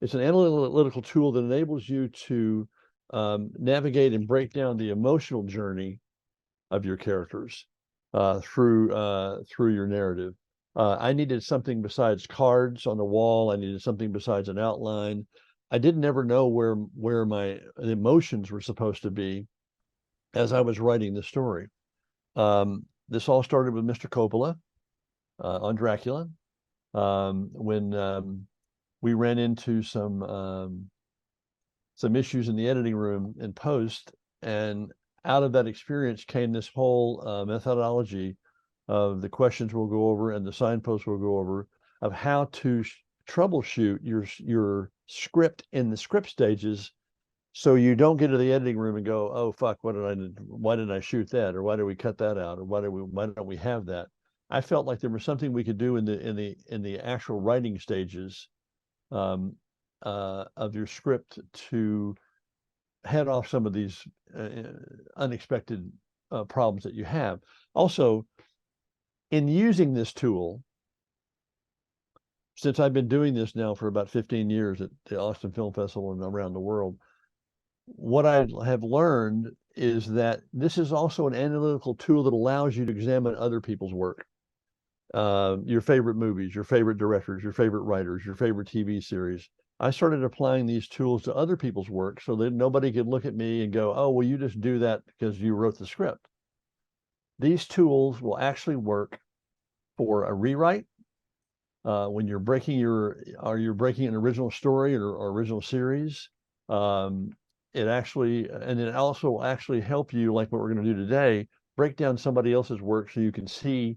It's an analytical tool that enables you to navigate and break down the emotional journey of your characters through your narrative. I needed something besides cards on the wall. I needed something besides an outline. I didn't ever know where my emotions were supposed to be as I was writing the story. This all started with Mr. Coppola on Dracula, when we ran into some issues in the editing room in post, and out of that experience came this whole methodology of the questions we'll go over and the signposts we'll go over of how to troubleshoot your script in the script stages, so you don't get to the editing room and go, oh fuck, why did I shoot that, or why did we cut that out, or why don't we have that. I felt like there was something we could do in the actual writing stages of your script to head off some of these unexpected problems that you have. Also, in using this tool, since I've been doing this now for about 15 years at the Austin Film Festival and around the world, what I have learned is that this is also an analytical tool that allows you to examine other people's work. Your favorite movies, your favorite directors, your favorite writers, your favorite TV series. I started applying these tools to other people's work so that nobody could look at me and go, oh, well, you just do that because you wrote the script. These tools will actually work for a rewrite, when you're breaking an original story or original series. It also will actually help you, like what we're going to do today, break down somebody else's work so you can see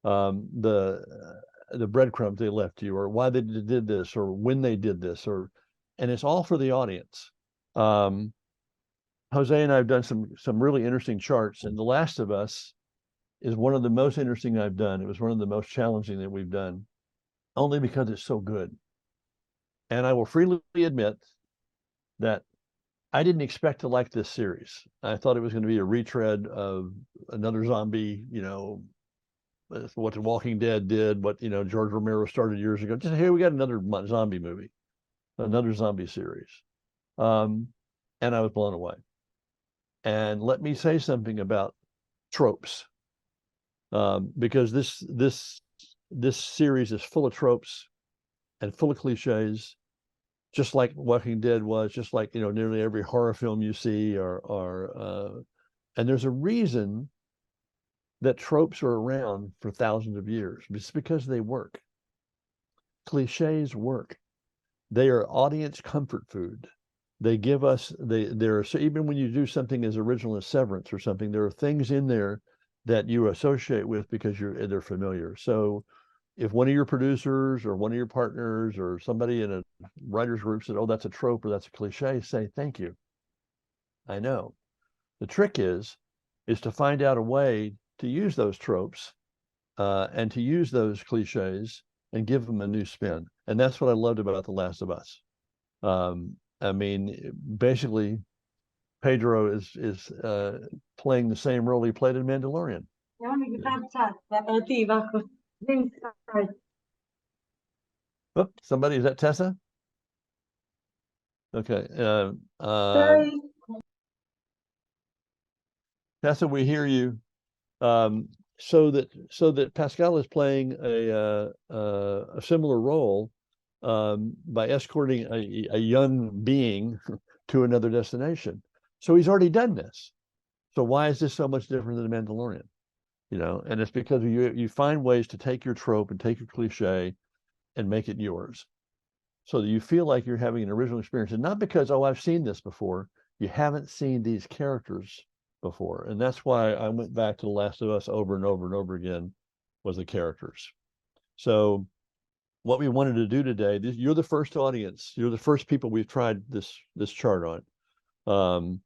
the breadcrumbs they left you, or why they did this, or when they did this, and it's all for the audience. Jose and I have done some really interesting charts, and The Last of Us is one of the most interesting I've done. It was one of the most challenging that we've done, only because it's so good. And I will freely admit that I didn't expect to like this series. I thought it was going to be a retread of another zombie, what The Walking Dead did, what George Romero started years ago. Just, hey, we got another zombie movie, another zombie series, and I was blown away. And let me say something about tropes, because this series is full of tropes and full of cliches, just like Walking Dead was, just like nearly every horror film you see, and there's a reason that tropes are around for thousands of years. It's because they work. Cliches work. They are audience comfort food. They give us, so even when you do something as original as Severance or something, there are things in there that you associate with because they're familiar. So if one of your producers or one of your partners or somebody in a writer's group said, oh, that's a trope or that's a cliche, say, thank you. I know. The trick is to find out a way to use those tropes and to use those cliches and give them a new spin. And that's what I loved about The Last of Us. I mean, basically, Pedro is playing the same role he played in Mandalorian. Oh, somebody, is that Tessa? Okay. Tessa, we hear you. So that Pascal is playing a similar role by escorting a young being to another destination. So he's already done this. So why is this so much different than The Mandalorian? And it's because you find ways to take your trope and take your cliche and make it yours, so that you feel like you're having an original experience, and not because, oh, I've seen this before. You haven't seen these characters before, and that's why I went back to The Last of Us over and over and over again, was the characters. So what we wanted to do today, you're the first audience, you're the first people we've tried this chart on.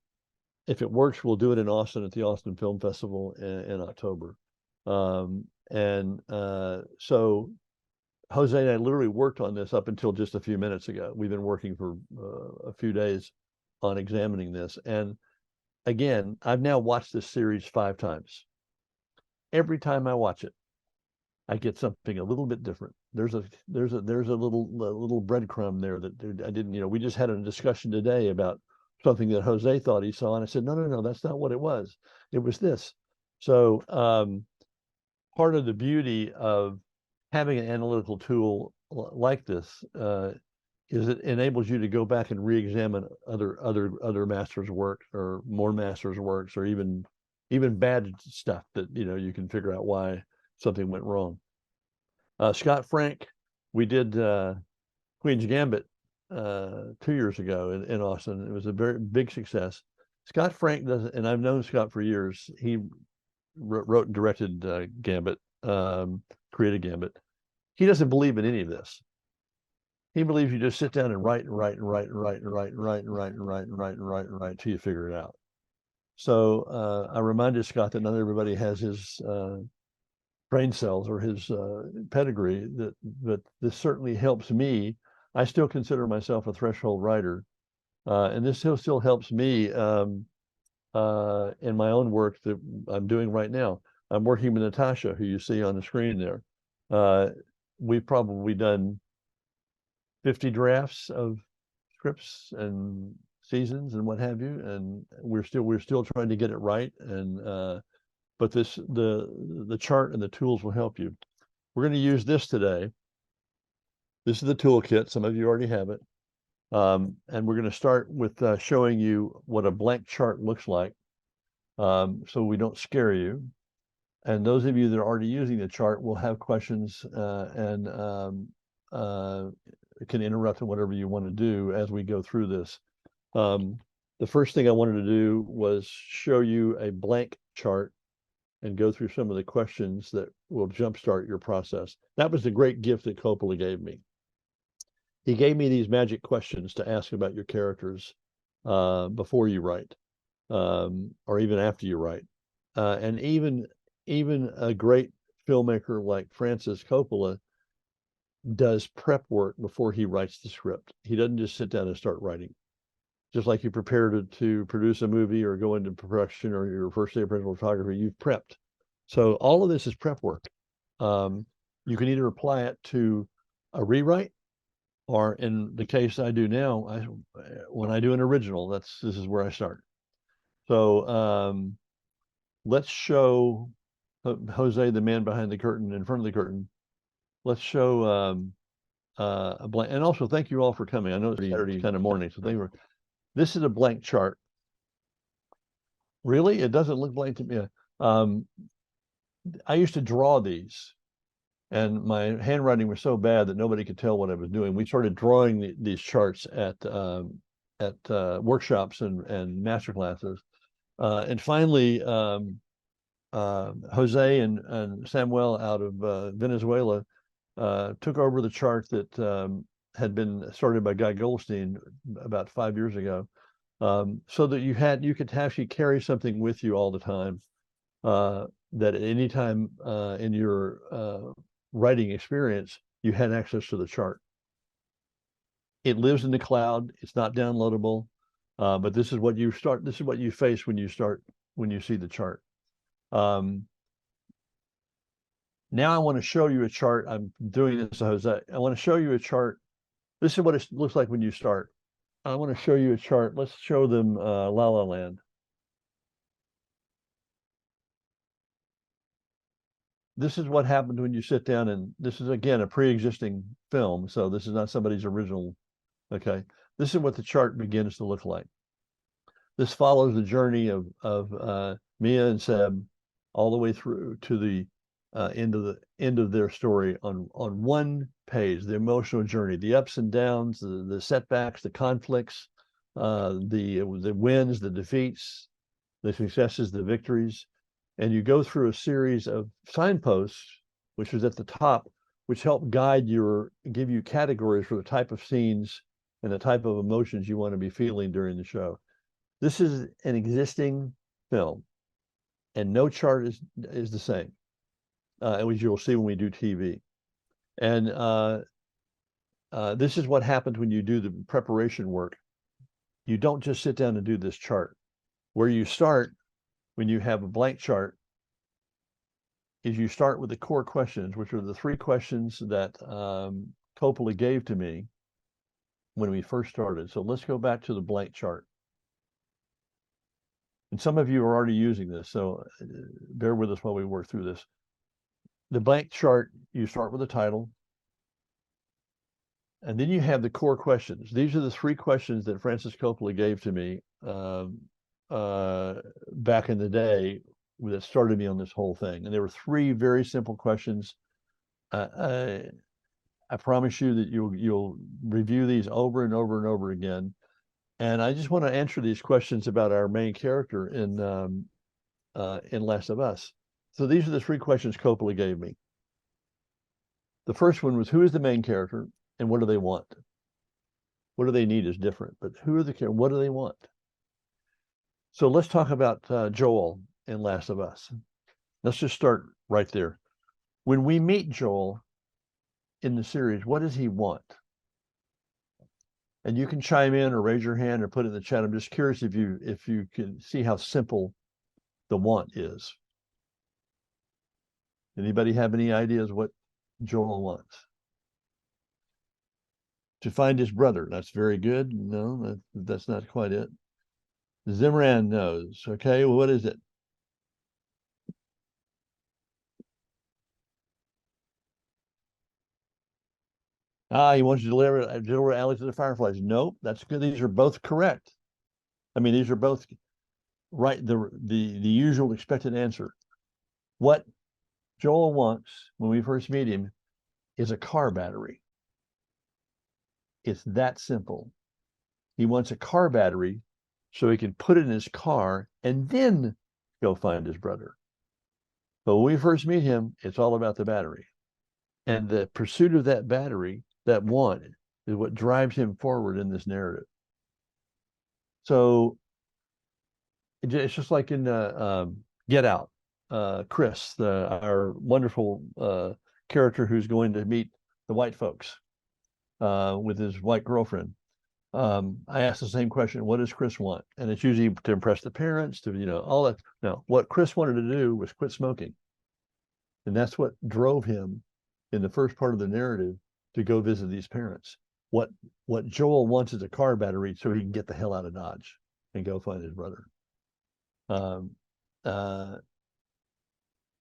If it works, we'll do it in Austin at the Austin Film Festival in October. So Jose and I literally worked on this up until just a few minutes ago. We've been working for a few days on examining this. And again, I've now watched this series 5 times. Every time I watch it, I get something a little bit different. There's a little breadcrumb there that I didn't, we just had a discussion today about something that Jose thought he saw, and I said, no, that's not what it was. It was this. So part of the beauty of having an analytical tool like this is it enables you to go back and re-examine other masters' work, or more masters' works, or even bad stuff that you can figure out why something went wrong. Scott Frank, we did Queen's Gambit 2 years ago in Austin. It was a very big success. Scott Frank doesn't, and I've known Scott for years. He wrote and directed Gambit, created Gambit. He doesn't believe in any of this. He believes you just sit down and write till you figure it out. So I reminded Scott that not everybody has his brain cells or his pedigree, but this certainly helps me. I still consider myself a threshold writer, and this still helps me in my own work that I'm doing right now. I'm working with Natasha, who you see on the screen there. We've probably done 50 drafts of scripts and seasons and what have you, and we're still trying to get it right. And but the chart and the tools will help you. We're going to use this today. This is the toolkit. Some of you already have it. And we're going to start with showing you what a blank chart looks like, so we don't scare you. And those of you that are already using the chart will have questions and can interrupt in whatever you want to do as we go through this. The first thing I wanted to do was show you a blank chart and go through some of the questions that will jumpstart your process. That was the great gift that Coppola gave me. He gave me these magic questions to ask about your characters before you write, or even after you write. And even a great filmmaker like Francis Coppola does prep work before he writes the script. He doesn't just sit down and start writing. Just like you prepare to produce a movie or go into production, or your first day of principal photography, you've prepped. So all of this is prep work. You can either apply it to a rewrite, or in the case I do now, when I do an original, this is where I start. So let's show Jose, the man behind the curtain, in front of the curtain. Let's show a blank. And also, thank you all for coming. I know it's Saturday kind of morning, so this is a blank chart. Really? It doesn't look blank to me. I used to draw these, and my handwriting was so bad that nobody could tell what I was doing. We started drawing these charts at workshops and master classes. And finally, Jose and Samuel out of Venezuela took over the chart that had been started by Guy Goldstein about 5 years ago, so that you could actually carry something with you all the time, that at any time in your writing experience, you had access to the chart. It lives in the cloud. It's not downloadable, but this is what you start. This is what you face when you see the chart. Now I want to show you a chart. I'm doing this, Jose. I want to show you a chart. This is what it looks like when you start. I want to show you a chart. Let's show them La La Land. This is what happens when you sit down, and this is, again, a pre-existing film, so this is not somebody's original. Okay, this is what the chart begins to look like. This follows the journey of Mia and Seb all the way through to the end of their story on one page. The emotional journey, the ups and downs, the setbacks, the conflicts, the wins, the defeats, the successes, the victories. And you go through a series of signposts, which is at the top, which help give you categories for the type of scenes and the type of emotions you want to be feeling during the show. This is an existing film, and no chart is the same, as you'll see when we do TV. And this is what happens when you do the preparation work. You don't just sit down and do this chart. Where you start, when you have a blank chart, is you start with the core questions, which are the three questions that Coppola gave to me when we first started. So let's go back to the blank chart. And some of you are already using this, so bear with us while we work through this. The blank chart, you start with the title, and then you have the core questions. These are the three questions that Francis Coppola gave to me back in the day that started me on this whole thing. And there were three very simple questions. I promise you that you'll review these over and over and over again. And I just want to answer these questions about our main character in Last of Us. So these are the three questions Coppola gave me. The first one was, who is the main character and what do they want? What do they need is different, but who are the characters? What do they want? So let's talk about Joel in Last of Us. Let's just start right there. When we meet Joel in the series, what does he want? And you can chime in or raise your hand or put it in the chat. I'm just curious if you can see how simple the want is. Anybody have any ideas what Joel wants? To find his brother. That's very good. No, that's not quite it. Zimran knows. Okay, well, what is it? He wants to deliver Alex to the Fireflies. Nope, that's good. These are both correct. I mean, these are both right. The usual expected answer. What Joel wants when we first meet him is a car battery. It's that simple. He wants a car battery so he can put it in his car and then go find his brother. But when we first meet him, it's all about the battery. And the pursuit of that battery, that want, is what drives him forward in this narrative. So it's just like in Get Out. Chris, our wonderful character who's going to meet the white folks with his white girlfriend. I asked the same question, what does Chris want? And it's usually to impress the parents, to, all that. No, what Chris wanted to do was quit smoking. And that's what drove him in the first part of the narrative to go visit these parents. What Joel wants is a car battery so he can get the hell out of Dodge and go find his brother.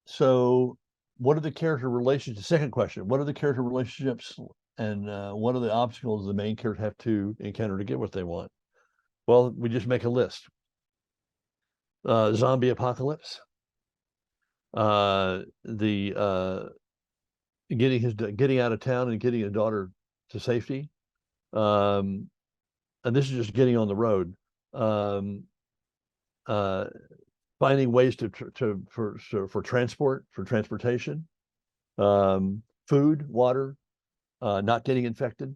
So what are the character relationships? Second question, what are the character relationships and what are the obstacles the main characters have to encounter to get what they want? Well, we just make a list. Zombie apocalypse, getting out of town and getting his daughter to safety, and this is just getting on the road. Finding ways for transportation, food, water, not getting infected,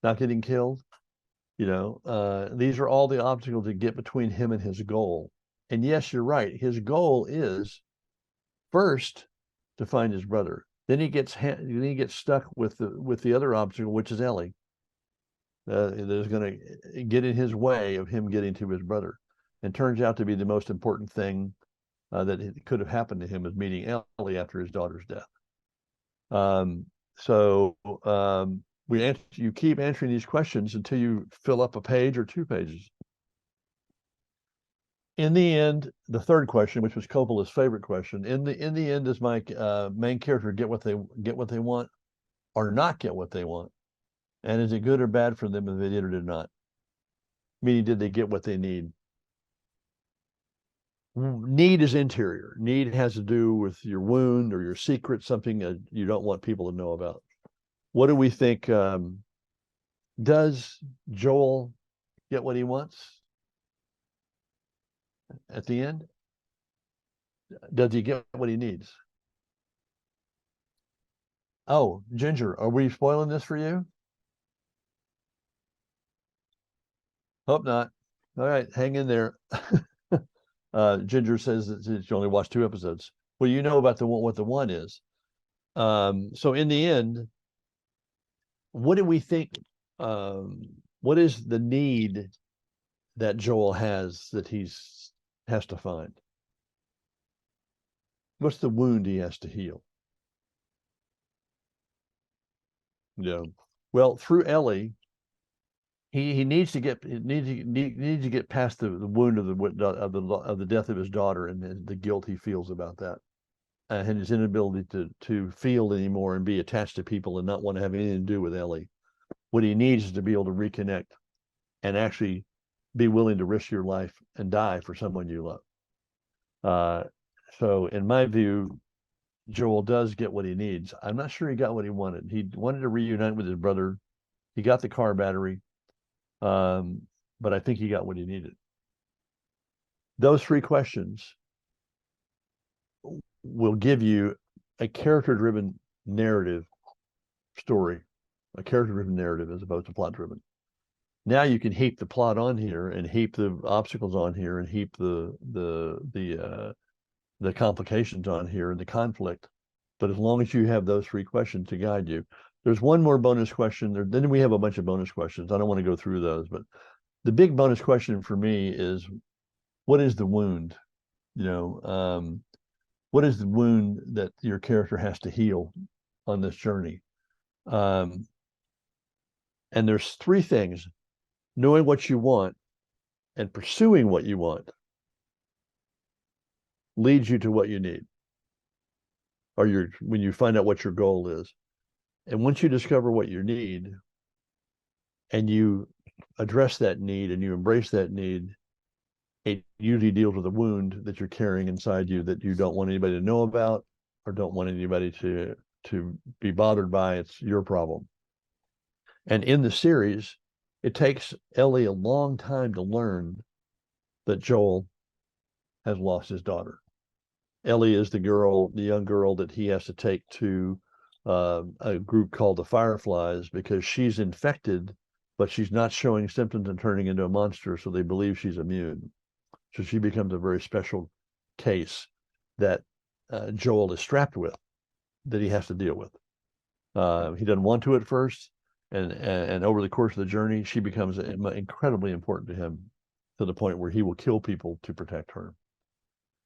not getting killed. These are all the obstacles that get between him and his goal. And yes, you're right. His goal is first to find his brother. Then he gets stuck with the other obstacle, which is Ellie. That is going to get in his way of him getting to his brother. And turns out to be the most important thing that could have happened to him is meeting Ellie after his daughter's death. You keep answering these questions until you fill up a page or 2 pages. In the end, the third question, which was Coppola's favorite question, in the end, does my main character get what they want, or not get what they want? And is it good or bad for them if they did or did not? Meaning, did they get what they need? Need is interior. Need has to do with your wound or your secret, something you don't want people to know about. What do we think? Does Joel get what he wants at the end? Does he get what he needs? Oh, Ginger, are we spoiling this for you? Hope not. All right, hang in there. Ginger says that she only watched 2 episodes. Well, you know about what the one is. So in the end, what do we think? What is the need that Joel has that has to find? What's the wound he has to heal? Well, through Ellie, he needs to get past the wound of the death of his daughter and the guilt he feels about that, and his inability to feel anymore and be attached to people and not want to have anything to do with Ellie. What he needs is to be able to reconnect and actually be willing to risk your life and die for someone you love. So in my view, Joel does get what he needs. I'm not sure he got what he wanted. He wanted to reunite with his brother. He got the car battery, but I think he got what he needed. Those three questions will give you a character-driven narrative story, a character-driven narrative as opposed to plot-driven. Now you can heap the plot on here and heap the obstacles on here and heap the complications on here and the conflict. But as long as you have those three questions to guide you, there's one more bonus question there. Then we have a bunch of bonus questions. I don't want to go through those, but the big bonus question for me is, what is the wound? What is the wound that your character has to heal on this journey? And there's three things: knowing what you want and pursuing what you want leads you to what you need, or when you find out what your goal is. And once you discover what you need and you address that need and you embrace that need, it usually deals with a wound that you're carrying inside you that you don't want anybody to know about or don't want anybody to be bothered by. It's your problem. And in the series, it takes Ellie a long time to learn that Joel has lost his daughter. Ellie is the young girl that he has to take to a group called the Fireflies because she's infected, but she's not showing symptoms and turning into a monster, so they believe she's immune. So she becomes a very special case that Joel is strapped with, that he has to deal with. He doesn't want to at first, and over the course of the journey, she becomes incredibly important to him to the point where he will kill people to protect her.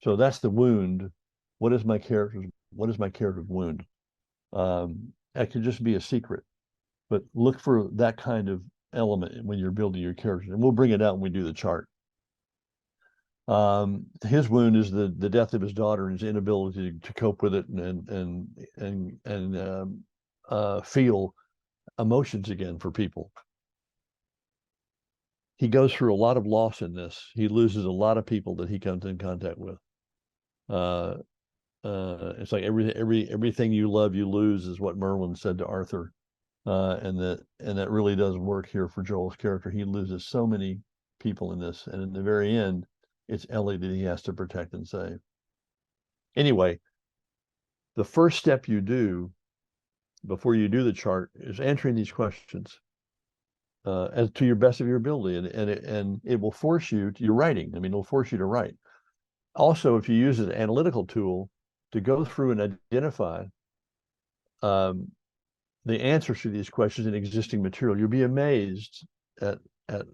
So that's the wound. What is my character's wound? That could just be a secret, but look for that kind of element when you're building your characters, and we'll bring it out when we do the chart. His wound is the death of his daughter and his inability to cope with it and feel emotions again for people. He goes through a lot of loss in this. He loses a lot of people that he comes in contact with. It's like everything you love, you lose, is what Merlin said to Arthur. And that really does work here for Joel's character. He loses so many people in this, and in the very end, it's Ellie that he has to protect and save. Anyway, the first step you do before you do the chart is answering these questions as to your best of your ability, and it will force you to your writing. I mean, it'll force you to write. Also, if you use an analytical tool to go through and identify the answers to these questions in existing material, you'll be amazed at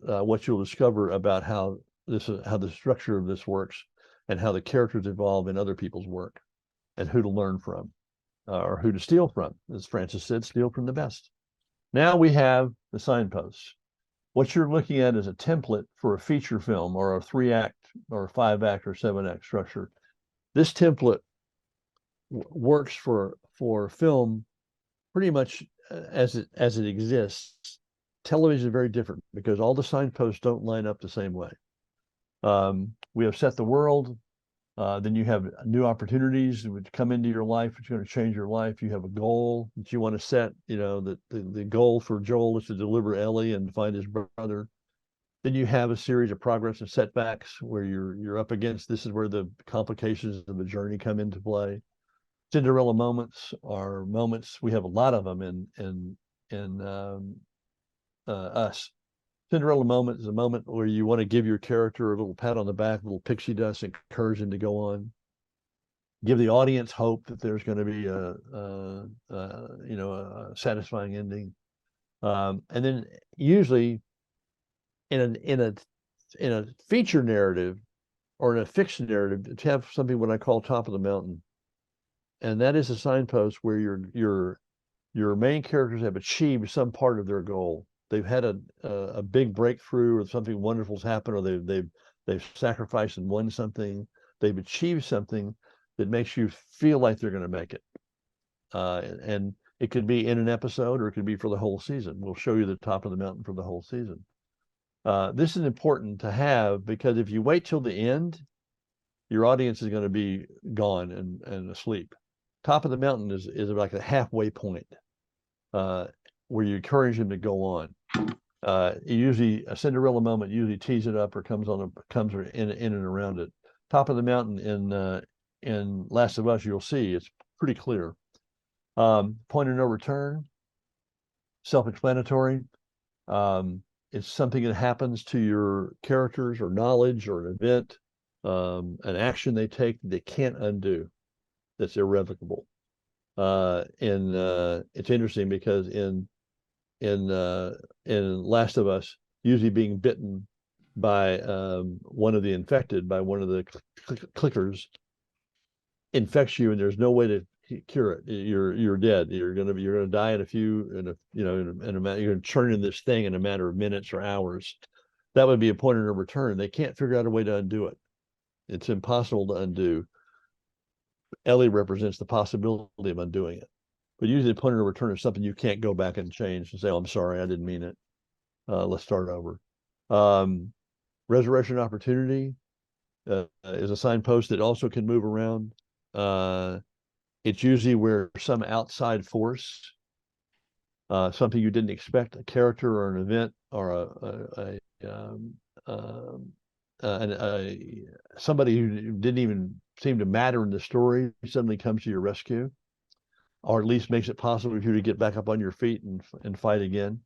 what you'll discover about how the structure of this works and how the characters evolve in other people's work and who to learn from or who to steal from. As Francis said, steal from the best. Now we have the signposts. What you're looking at is a template for a feature film or a 3-act or a 5-act or 7-act structure. This template works for film pretty much as it exists. Television is very different because all the signposts don't line up the same way. We have set the world. Then you have new opportunities which come into your life, which are going to change your life. You have a goal that you want to set. That the goal for Joel is to deliver Ellie and find his brother. Then you have a series of progress and setbacks where you're up against. This is where the complications of the journey come into play. Cinderella moments are moments, we have a lot of them in Us. Cinderella moment is a moment where you want to give your character a little pat on the back, a little pixie dust, encourage him to go on. Give the audience hope that there's going to be a satisfying ending. And then usually in a feature narrative or in a fiction narrative, to have something what I call top of the mountain. and that is a signpost where your main characters have achieved some part of their goal. They've had a big breakthrough, or something wonderful's happened, or they've sacrificed and won something. They've achieved something that makes you feel like they're going to make it. And it could be in an episode, or it could be for the whole season. We'll show you the top of the mountain for the whole season. This is important to have, because if you wait till the end, your audience is going to be gone and asleep. Top of the mountain is like a halfway point, where you encourage them to go on. Usually a Cinderella moment usually tees it up, or comes in and around it. Top of the mountain in Last of Us, you'll see it's pretty clear. Point of no return, self-explanatory. It's something that happens to your characters, or knowledge, or an event, an action they take that they can't undo, that's irrevocable. And it's interesting because in Last of Us, usually being bitten by one of the infected, by one of the clickers, infects you, and there's no way to cure it. You're dead. You're gonna die in a few, you're gonna churn in this thing in a matter of minutes or hours. That would be a point of no return. They can't figure out a way to undo it. It's impossible to undo. Ellie represents the possibility of undoing it. But usually the point of no return is something you can't go back and change and say, oh, I'm sorry, I didn't mean it. Let's start over. Resurrection opportunity is a signpost that also can move around. It's usually where some outside force, something you didn't expect, a character or an event, or somebody who didn't even seem to matter in the story, suddenly comes to your rescue, or at least makes it possible for you to get back up on your feet and fight again.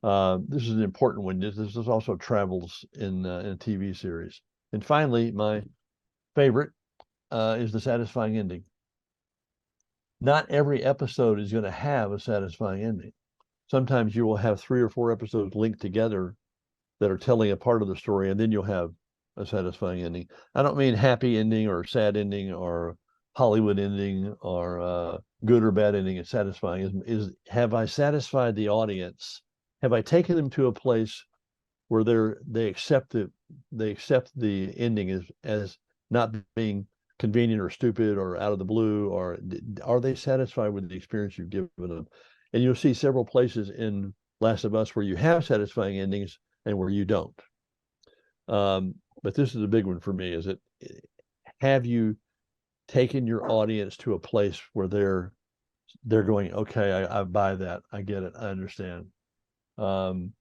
This is an important one. This also travels in a TV series. And finally, my favorite is the satisfying ending. Not every episode is going to have a satisfying ending. Sometimes you will have 3 or 4 episodes linked together that are telling a part of the story, and then you'll have a satisfying ending. I don't mean happy ending or sad ending or Hollywood ending or good or bad ending. It's satisfying. Is have I satisfied the audience? Have I taken them to a place where they accept the ending as not being convenient or stupid or out of the blue, or are they satisfied with the experience you've given them? And you'll see several places in Last of Us where you have satisfying endings and where you don't. But this is a big one for me. Is it, have you taken your audience to a place where they're going, okay, I buy that, I get it, I understand. And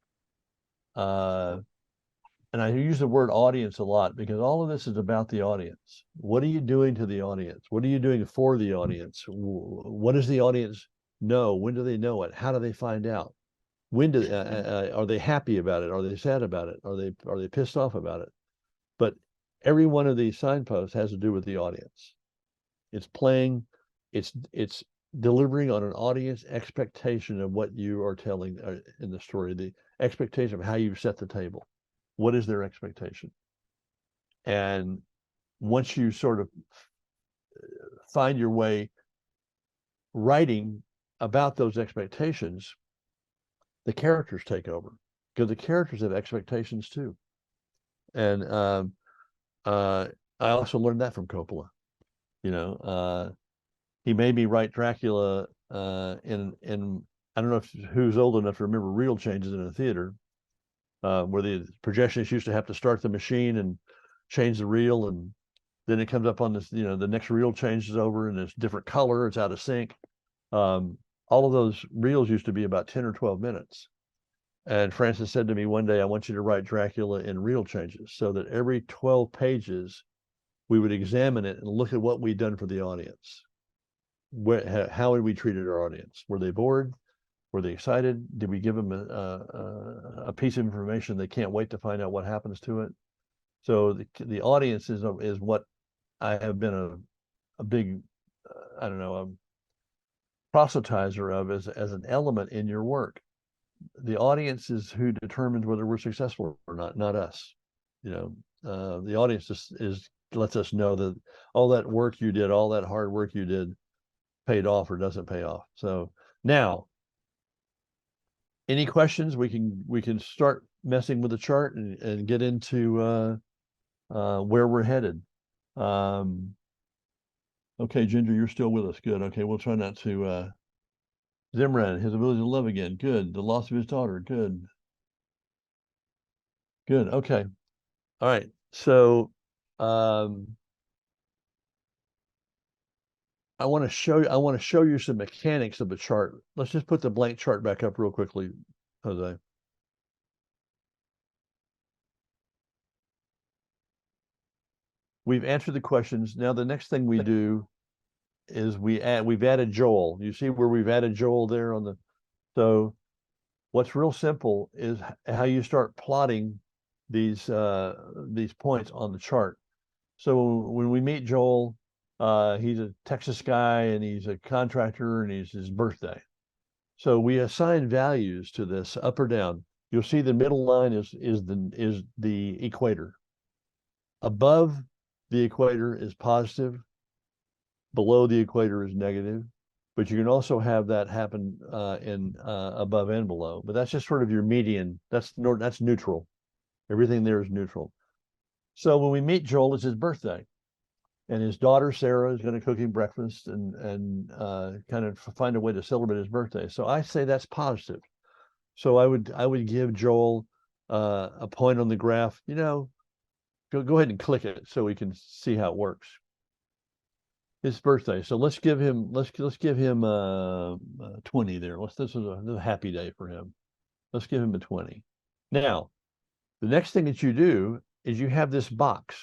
I use the word audience a lot because all of this is about the audience. What are you doing to the audience? What are you doing for the audience? What does the audience know? When do they know it? How do they find out? When do are they happy about it? Are they sad about it? Are they pissed off about it? But every one of these signposts has to do with the audience. It's playing, it's delivering on an audience expectation of what you are telling in the story, the expectation of how you set the table. What is their expectation? And once you sort of find your way writing about those expectations, the characters take over, because the characters have expectations too. And I also learned that from Coppola. He made me write Dracula in I don't know who's old enough to remember reel changes in a theater, where the projectionist used to have to start the machine and change the reel, and then it comes up on this, the next reel changes over and it's different color, it's out of sync. All of those reels used to be about 10 or 12 minutes. And Francis said to me one day, I want you to write Dracula in reel changes, so that every 12 pages we would examine it and look at what we'd done for the audience. How had we treated our audience? Were they bored? Were they excited? Did we give them a piece of information they can't wait to find out what happens to it? So the audience is what I have been a big, I don't know, a proselytizer of as an element in your work. The audience is who determines whether we're successful or not us. The audience lets us know that all that work you did, all that hard work you did, paid off or doesn't pay off. So now, any questions? We can start messing with the chart and get into where we're headed. Okay, Ginger, you're still with us. Good. Okay, we'll try not to. Zimran, his ability to love again. Good. The loss of his daughter. Good. Good. Okay. All right. So, I want to show you some mechanics of the chart. Let's just put the blank chart back up real quickly, Jose. We've answered the questions. Now the next thing we do is we've added Joel. You see where we've added Joel there on the. So what's real simple is how you start plotting these points on the chart. So when we meet Joel, he's a Texas guy and he's a contractor and he's his birthday. So we assign values to this up or down. You'll see the middle line is the equator. Above the equator is positive. Below the equator is negative. But you can also have that happen in above and below. But that's just sort of your median. That's neutral. Everything there is neutral. So when we meet Joel, it's his birthday, and his daughter Sarah is going to cook him breakfast and kind of find a way to celebrate his birthday. So I say that's positive. So I would give Joel a point on the graph. You know, go ahead and click it so we can see how it works. His birthday. So let's give him 20 there. This is a happy day for him. Let's give him a 20. Now, the next thing that you do is you have this box,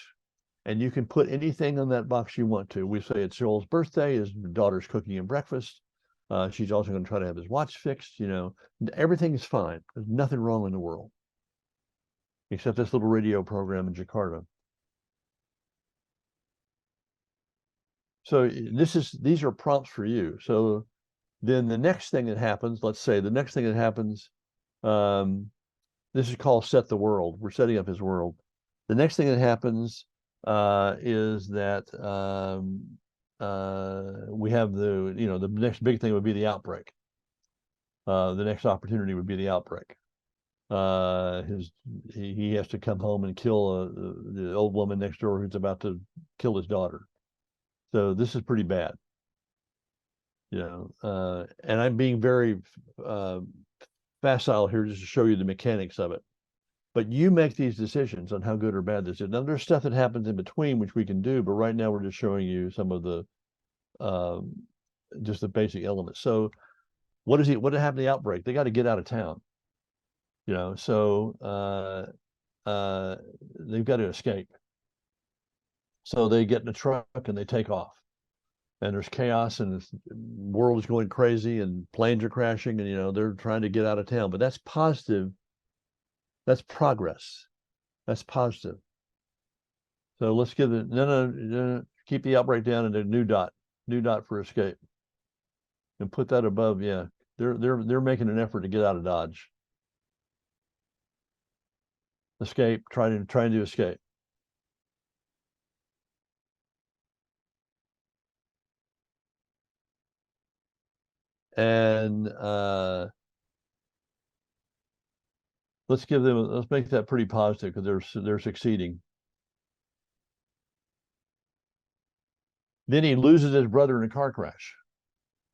and you can put anything on that box you want to. We say it's Joel's birthday, his daughter's cooking him breakfast. She's also going to try to have his watch fixed. You know, everything is fine. There's nothing wrong in the world, except this little radio program in Jakarta. So these are prompts for you. So then the next thing that happens, let's say the next thing that happens, this is called set the world. We're setting up his world. The next thing that happens is that we have the next big thing would be the outbreak. The next opportunity would be the outbreak. He has to come home and kill the old woman next door who's about to kill his daughter. So this is pretty bad, and I'm being very facile here just to show you the mechanics of it. But you make these decisions on how good or bad this is. Now, there's stuff that happens in between which we can do, but right now we're just showing you some of the just the basic elements. So what happened to the outbreak? They got to get out of town. So they've got to escape. So they get in a truck and they take off. And there's chaos and the world is going crazy and planes are crashing and they're trying to get out of town. But that's positive. That's progress. That's positive. So let's give it no, keep the outbreak down and a new dot for escape. And put that above. Yeah. They're making an effort to get out of Dodge. Escape, trying to escape. And let's make that pretty positive because they're succeeding. Then he loses his brother in a car crash.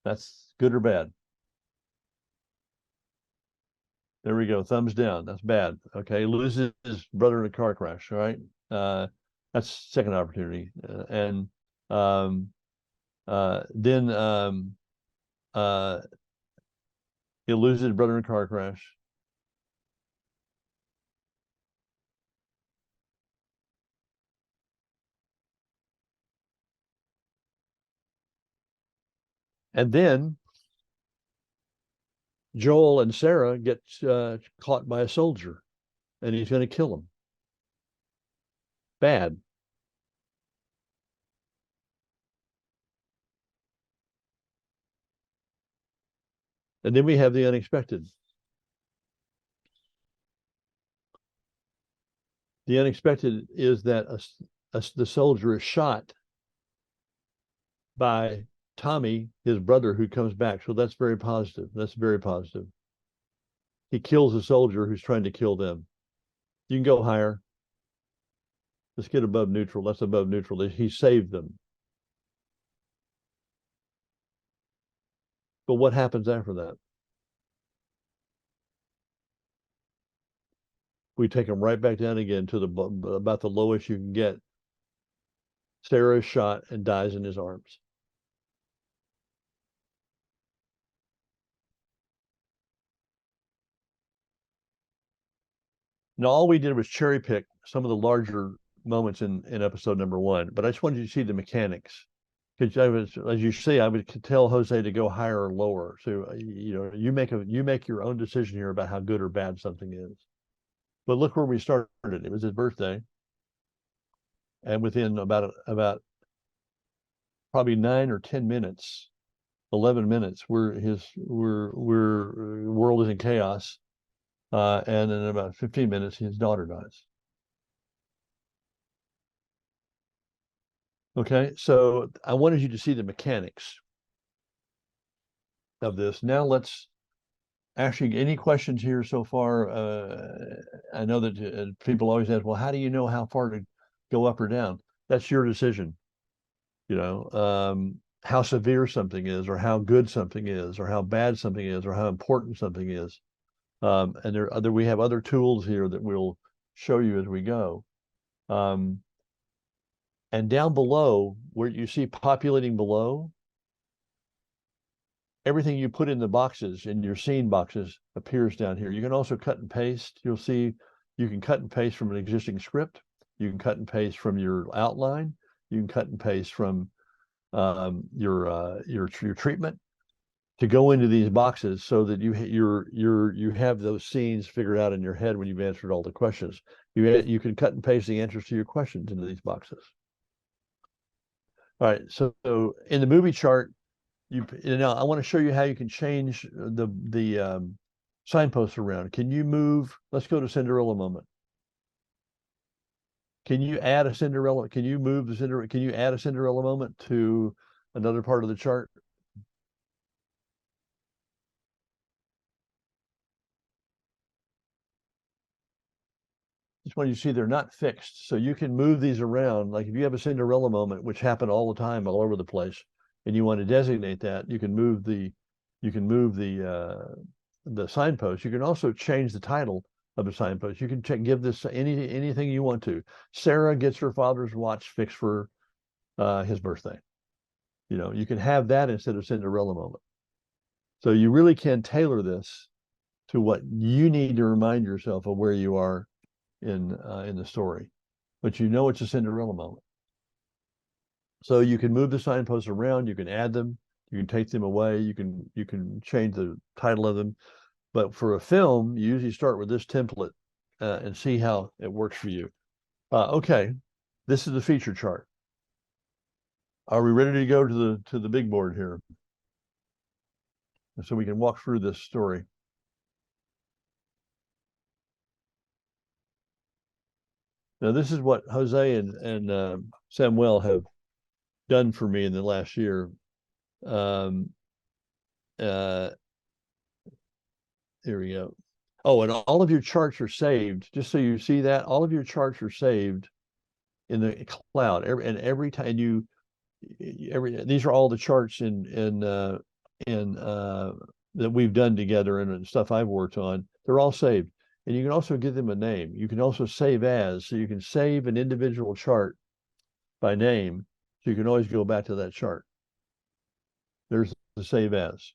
That's good or bad? There we go. Thumbs down. That's bad. Okay. Loses his brother in a car crash. All right. That's second opportunity. Then he loses his brother in a car crash. And then Joel and Sarah get caught by a soldier, and he's going to kill them. Bad. And then we have the unexpected. The unexpected is that the soldier is shot by Tommy, his brother, who comes back. So that's very positive. That's very positive. He kills a soldier who's trying to kill them. You can go higher. Let's get above neutral. That's above neutral. He saved them. But what happens after that? We take them right back down again to about the lowest you can get. Sarah is shot and dies in his arms. Now, all we did was cherry pick some of the larger moments in episode number one, but I just wanted you to see the mechanics. Because as you see, I would tell Jose to go higher or lower. So you make your own decision here about how good or bad something is. But look where we started. It was his birthday, and within about probably 9 or 10 minutes, 11 minutes, we're world is in chaos, and in about 15 minutes, his daughter dies. Okay, so I wanted you to see the mechanics of this. Now let's actually, any questions here so far? I know that people always ask, well, how do you know how far to go up or down? That's your decision. How severe something is, or how good something is, or how bad something is, or how important something is. And we have other tools here that we'll show you as we go. And down below, where you see populating below, everything you put in the boxes, in your scene boxes, appears down here. You can also cut and paste. You'll see you can cut and paste from an existing script. You can cut and paste from your outline. You can cut and paste from your treatment to go into these boxes so that you have those scenes figured out in your head when you've answered all the questions. You can cut and paste the answers to your questions into these boxes. All right, so in the movie chart, now I want to show you how you can change the signposts around. Can you move? Let's go to Cinderella moment. Can you add a Cinderella? Can you move the Cinderella? Can you add a Cinderella moment to another part of the chart? Just want you to see they're not fixed, so you can move these around. Like if you have a Cinderella moment, which happen all the time, all over the place, and you want to designate that, you can move the signpost. You can also change the title of the signpost. You can give this anything you want to. Sarah gets her father's watch fixed for his birthday. You can have that instead of Cinderella moment. So you really can tailor this to what you need to remind yourself of where you are in the story, but it's a Cinderella moment. So you can move the signposts around, you can add them, you can take them away, you can change the title of them. But for a film, you usually start with this template and see how it works for you. Okay, this is the feature chart. Are we ready to go to the big board here? So we can walk through this story. Now, this is what Jose and Samuel have done for me in the last year. Here we go. Oh, and all of your charts are saved. Just so you see that, all of your charts are saved in the cloud. Every time these are all the charts in that we've done together and stuff I've worked on. They're all saved. And you can also give them a name. You can also save as, so you can save an individual chart by name. So you can always go back to that chart. There's the save as.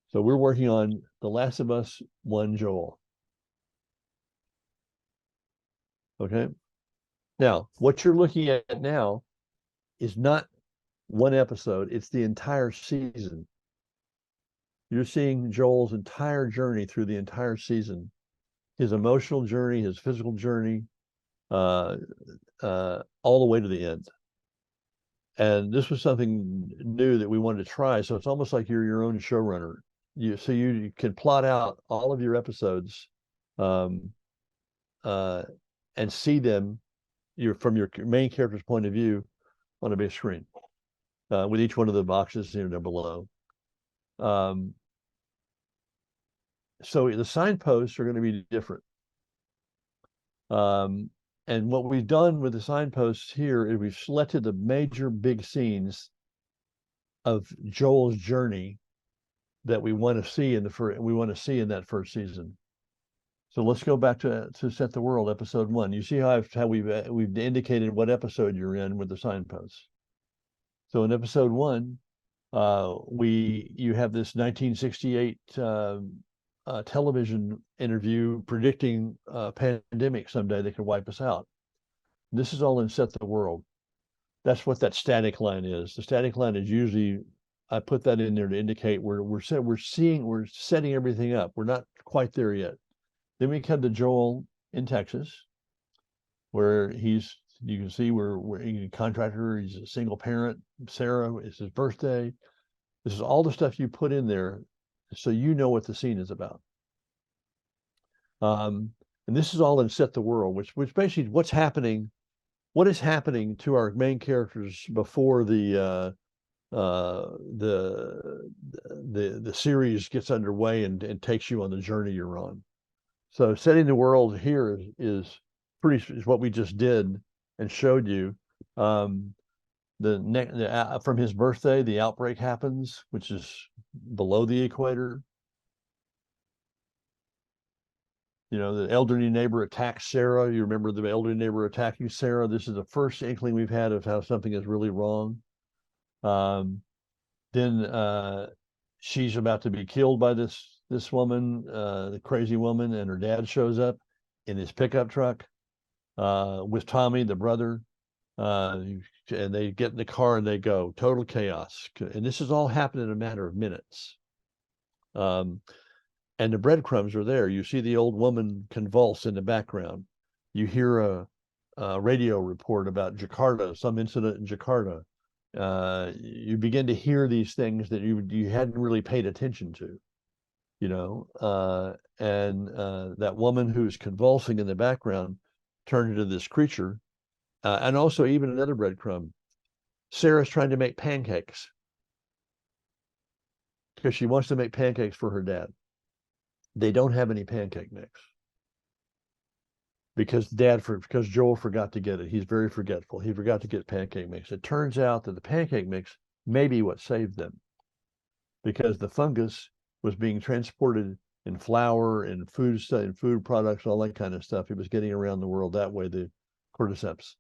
So we're working on The Last of Us 1 Joel. Okay. Now, what you're looking at now is not one episode, it's the entire season. You're seeing Joel's entire journey through the entire season, his emotional journey, his physical journey, all the way to the end. And this was something new that we wanted to try. So it's almost like you're your own showrunner. So you can plot out all of your episodes and see them from your main character's point of view on a big screen. with each one of the boxes here down below. So the signposts are going to be different. And what we've done with the signposts here is we've selected the major big scenes of Joel's journey that we want to see in that first season. So let's go back to Set the World, episode 1. You see how we've indicated what episode you're in with the signposts. So in episode 1, you have this 1968 television interview predicting a pandemic someday that could wipe us out. This is all in Set the World. That's what that static line is. The static line is usually, I put that in there to indicate we're setting everything up. We're not quite there yet. Then we come to Joel in Texas, where you can see we're a contractor. He's a single parent. Sarah, it's his birthday. This is all the stuff you put in there, so you know what the scene is about. And this is all in Set the World, which basically what is happening to our main characters before the series gets underway and takes you on the journey you're on. So setting the world here is what we just did and showed you. From his birthday, the outbreak happens, which is below the equator. You know, the elderly neighbor attacks Sarah. You remember the elderly neighbor attacking Sarah. This is the first inkling we've had of how something is really wrong. Then she's about to be killed by this woman, the crazy woman, and her dad shows up in his pickup truck with Tommy, the brother. And they get in the car and they go. Total chaos. And this is all happened in a matter of minutes. And the breadcrumbs are there. You see the old woman convulse in the background. You hear a radio report about Jakarta, some incident in Jakarta. You begin to hear these things that you hadn't really paid attention to, you know. And that woman who's convulsing in the background turned into this creature. And also even another breadcrumb. Sarah's trying to make pancakes because she wants to make pancakes for her dad. They don't have any pancake mix because Joel forgot to get it. He's very forgetful. He forgot to get pancake mix. It turns out that the pancake mix may be what saved them, because the fungus was being transported in flour and food products, all that kind of stuff. It was getting around the world that way, the cordyceps.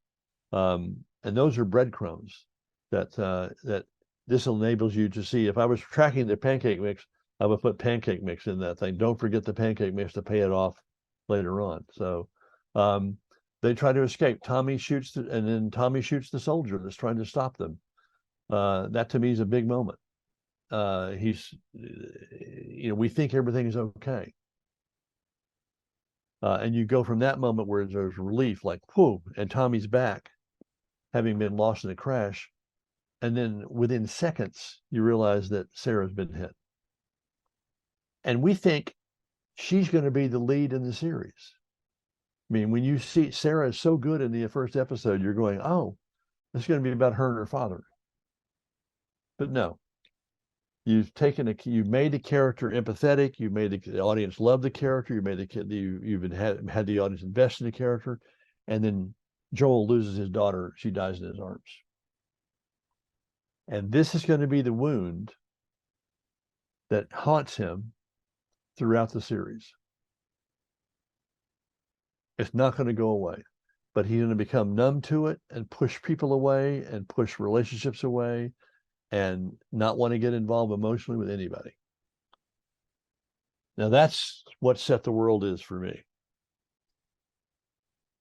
And those are breadcrumbs that this enables you to see. If I was tracking the pancake mix, I would put pancake mix in that thing. Don't forget the pancake mix to pay it off later on. So they try to escape. Tommy shoots the soldier that's trying to stop them. That to me is a big moment. We think everything is okay. And you go from that moment where there's relief, like, whoa, and Tommy's back, having been lost in a crash. And then within seconds, you realize that Sarah's been hit. And we think she's going to be the lead in the series. I mean, when you see Sarah is so good in the first episode, you're going, oh, it's going to be about her and her father. But no, you've made the character empathetic. You made the audience love the character. You've had the audience invest in the character. And then Joel loses his daughter. She dies in his arms. And this is going to be the wound that haunts him throughout the series. It's not going to go away, but he's going to become numb to it and push people away and push relationships away and not want to get involved emotionally with anybody. Now that's what Set the World is for me.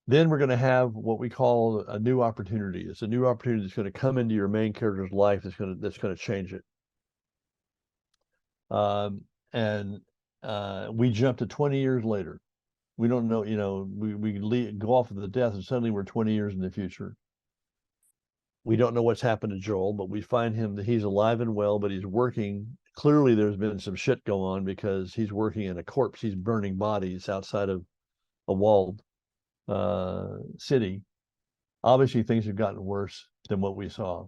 Then we're going to have what we call a new opportunity. It's a new opportunity that's going to come into your main character's life that's going to change it. We jump to 20 years later. We don't know, we go off of the death and suddenly we're 20 years in the future. We don't know what's happened to Joel, but we find him that he's alive and well, but he's working. Clearly there's been some shit go on because he's working in a corpse. He's burning bodies outside of a walled city. Obviously things have gotten worse than what we saw.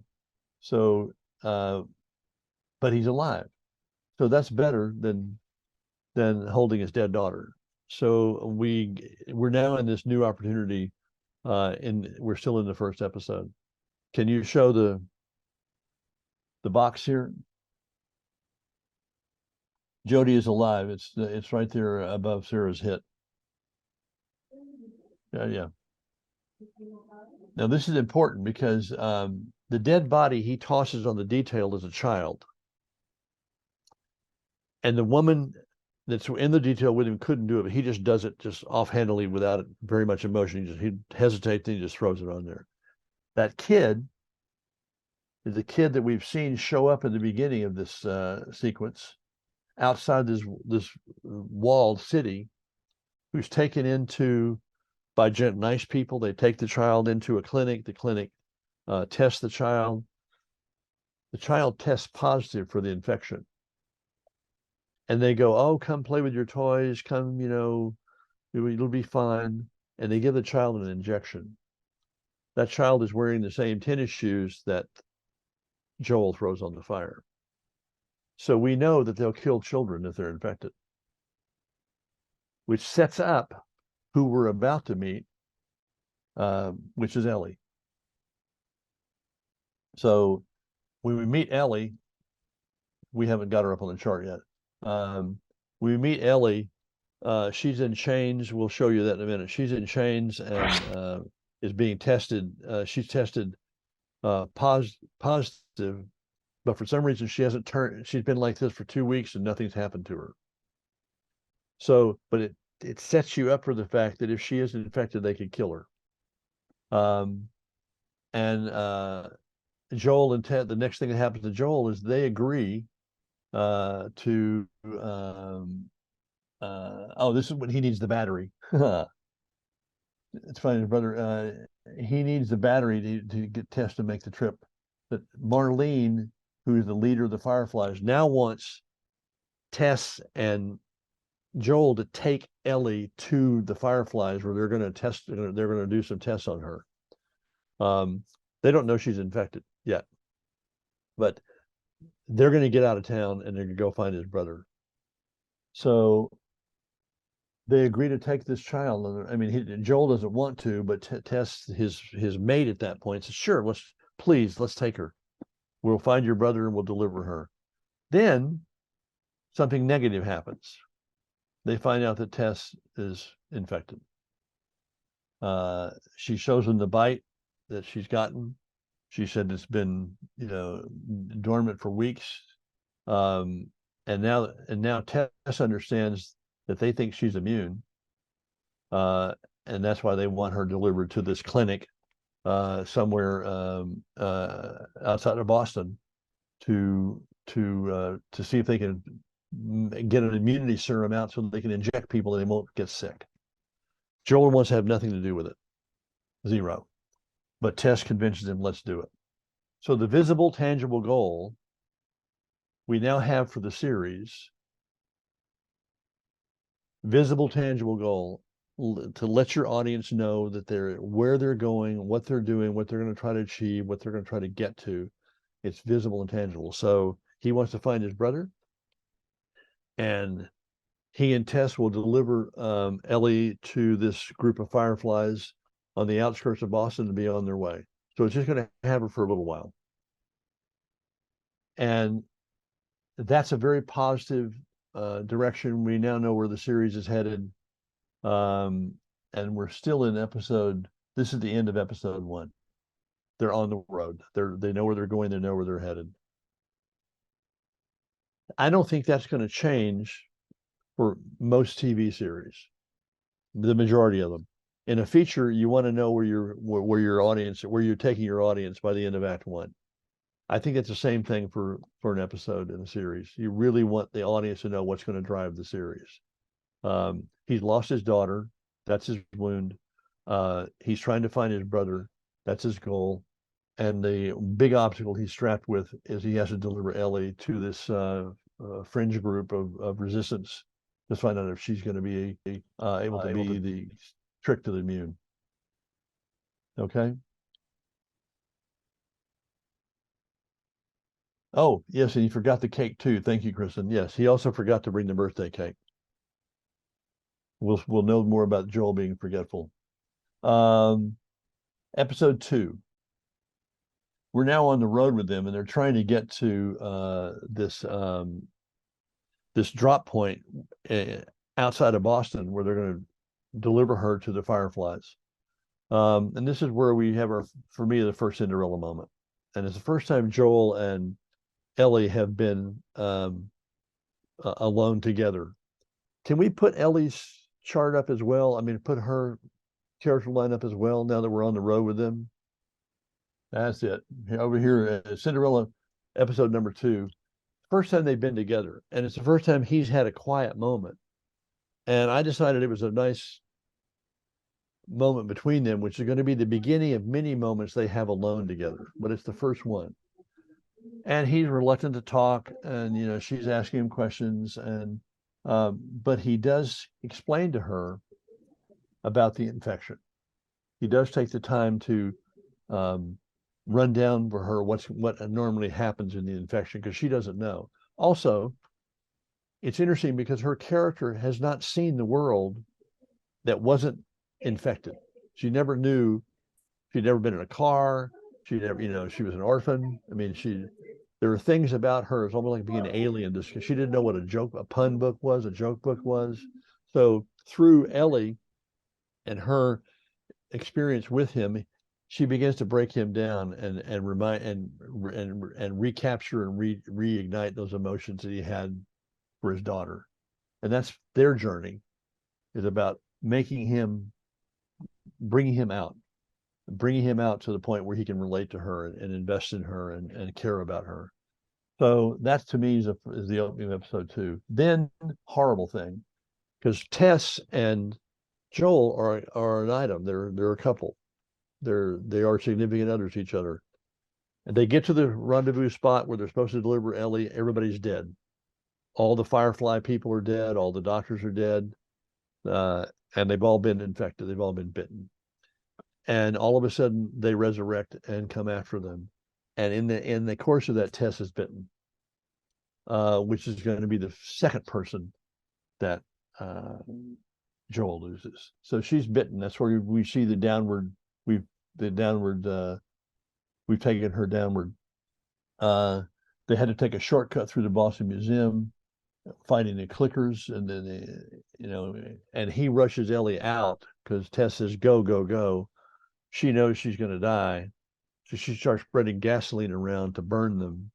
So but he's alive. So that's better than holding his dead daughter. So we're now in this new opportunity, and we're still in the first episode. Can you show the box here? Jody is alive. It's right there above Sarah's hit. Yeah. Now this is important because the dead body he tosses on the detail as a child, and the woman that's in the detail with him couldn't do it, but he just does it just offhandedly without very much emotion. He hesitates and he just throws it on there. That kid is the kid that we've seen show up in the beginning of this sequence outside this walled city, who's taken into by nice people. They take the child into a clinic. The clinic tests the child. The child tests positive for the infection. And they go, oh, come play with your toys. Come, it'll be fine. And they give the child an injection. That child is wearing the same tennis shoes that Joel throws on the fire. So we know that they'll kill children if they're infected, which sets up who we're about to meet, which is Ellie. So when we meet Ellie, we haven't got her up on the chart yet. We meet Ellie. She's in chains. We'll show you that in a minute. She's in chains and is being tested. She's tested positive, but for some reason she hasn't turned. She's been like this for 2 weeks and nothing's happened to her. So, but it sets you up for the fact that if she is infected, they could kill her. And Joel and Ted, the next thing that happens to Joel is they agree to this is when he needs the battery. It's fine, brother. He needs the battery to get Tess to make the trip. But Marlene, who is the leader of the Fireflies, now wants Tess and Joel to take Ellie to the Fireflies, where they're going to test. They're going to do some tests on her. They don't know she's infected yet, but they're going to get out of town and they're going to go find his brother. So they agree to take this child. I mean, Joel doesn't want to, but Tess, his mate at that point, says, "Sure, let's take her. We'll find your brother and we'll deliver her." Then something negative happens. They find out that Tess is infected. She shows them the bite that she's gotten. She said it's been, dormant for weeks. And now Tess understands that they think she's immune. And that's why they want her delivered to this clinic somewhere outside of Boston to see if they can get an immunity serum out so they can inject people and they won't get sick. Joel wants to have nothing to do with it. Zero. But Tess convinces him, let's do it. So the visible, tangible goal we now have for the series, visible, tangible goal, to let your audience know that where they're going, what they're doing, what they're going to try to achieve, what they're going to try to get to. It's visible and tangible. So he wants to find his brother, and he and Tess will deliver Ellie to this group of Fireflies on the outskirts of Boston to be on their way. So it's just going to have her for a little while. And that's a very positive direction. We now know where the series is headed. And we're still in this is the end of episode 1. They're on the road. They know where they're going. They know where they're headed. I don't think that's going to change for most TV series, the majority of them. In a feature, you want to know where you're taking your audience by the end of Act 1. I think it's the same thing for an episode in a series. You really want the audience to know what's going to drive the series. He's lost his daughter. That's his wound. He's trying to find his brother. That's his goal. And the big obstacle he's strapped with is he has to deliver Ellie to this fringe group of resistance to find out if she's going to be able to be the trick to the immune. Okay. Oh, yes, and he forgot the cake too. Thank you, Kristen. Yes, he also forgot to bring the birthday cake. We'll know more about Joel being forgetful. Um, episode 2. We're now on the road with them, and they're trying to get to this drop point uh, outside of Boston, where they're going to deliver her to the Fireflies. And this is where we have for me, the first Cinderella moment, and it's the first time Joel and Ellie have been alone together. Can we put Ellie's chart up as well? I mean, put her character line up as well now that we're on the road with them. That's it. Over here, Cinderella episode number 2. First time they've been together, and it's the first time he's had a quiet moment. And I decided it was a nice moment between them, which is going to be the beginning of many moments they have alone together, but it's the first one. And he's reluctant to talk, and she's asking him questions, and but he does explain to her about the infection. He does take the time to um, run down for her what normally happens in the infection, because she doesn't know. Also, it's interesting because her character has not seen the world that wasn't infected. She never knew. She'd never been in a car. She never, she was an orphan. I mean, there were things about her. It's almost like being an alien. She didn't know what a pun book was, a joke book was. So through Ellie and her experience with him, she begins to break him down and remind and recapture and reignite those emotions that he had for his daughter. And that's their journey, is about making him, bringing him out to the point where he can relate to her and invest in her and care about her. So that to me is the opening of episode 2. Then horrible thing, because Tess and Joel are an item. They're a couple. They are significant others to each other. And they get to the rendezvous spot where they're supposed to deliver Ellie. Everybody's dead. All the Firefly people are dead. All the doctors are dead. And they've all been infected. They've all been bitten. And all of a sudden they resurrect and come after them. And in the course of that, Tess is bitten, which is going to be the second person that Joel loses. So she's bitten. That's where we see the downward. The downward. We've taken her downward. They had to take a shortcut through the Boston Museum, fighting the clickers, and then and he rushes Ellie out because Tess says, "Go, go, go." She knows she's going to die, so she starts spreading gasoline around to burn them.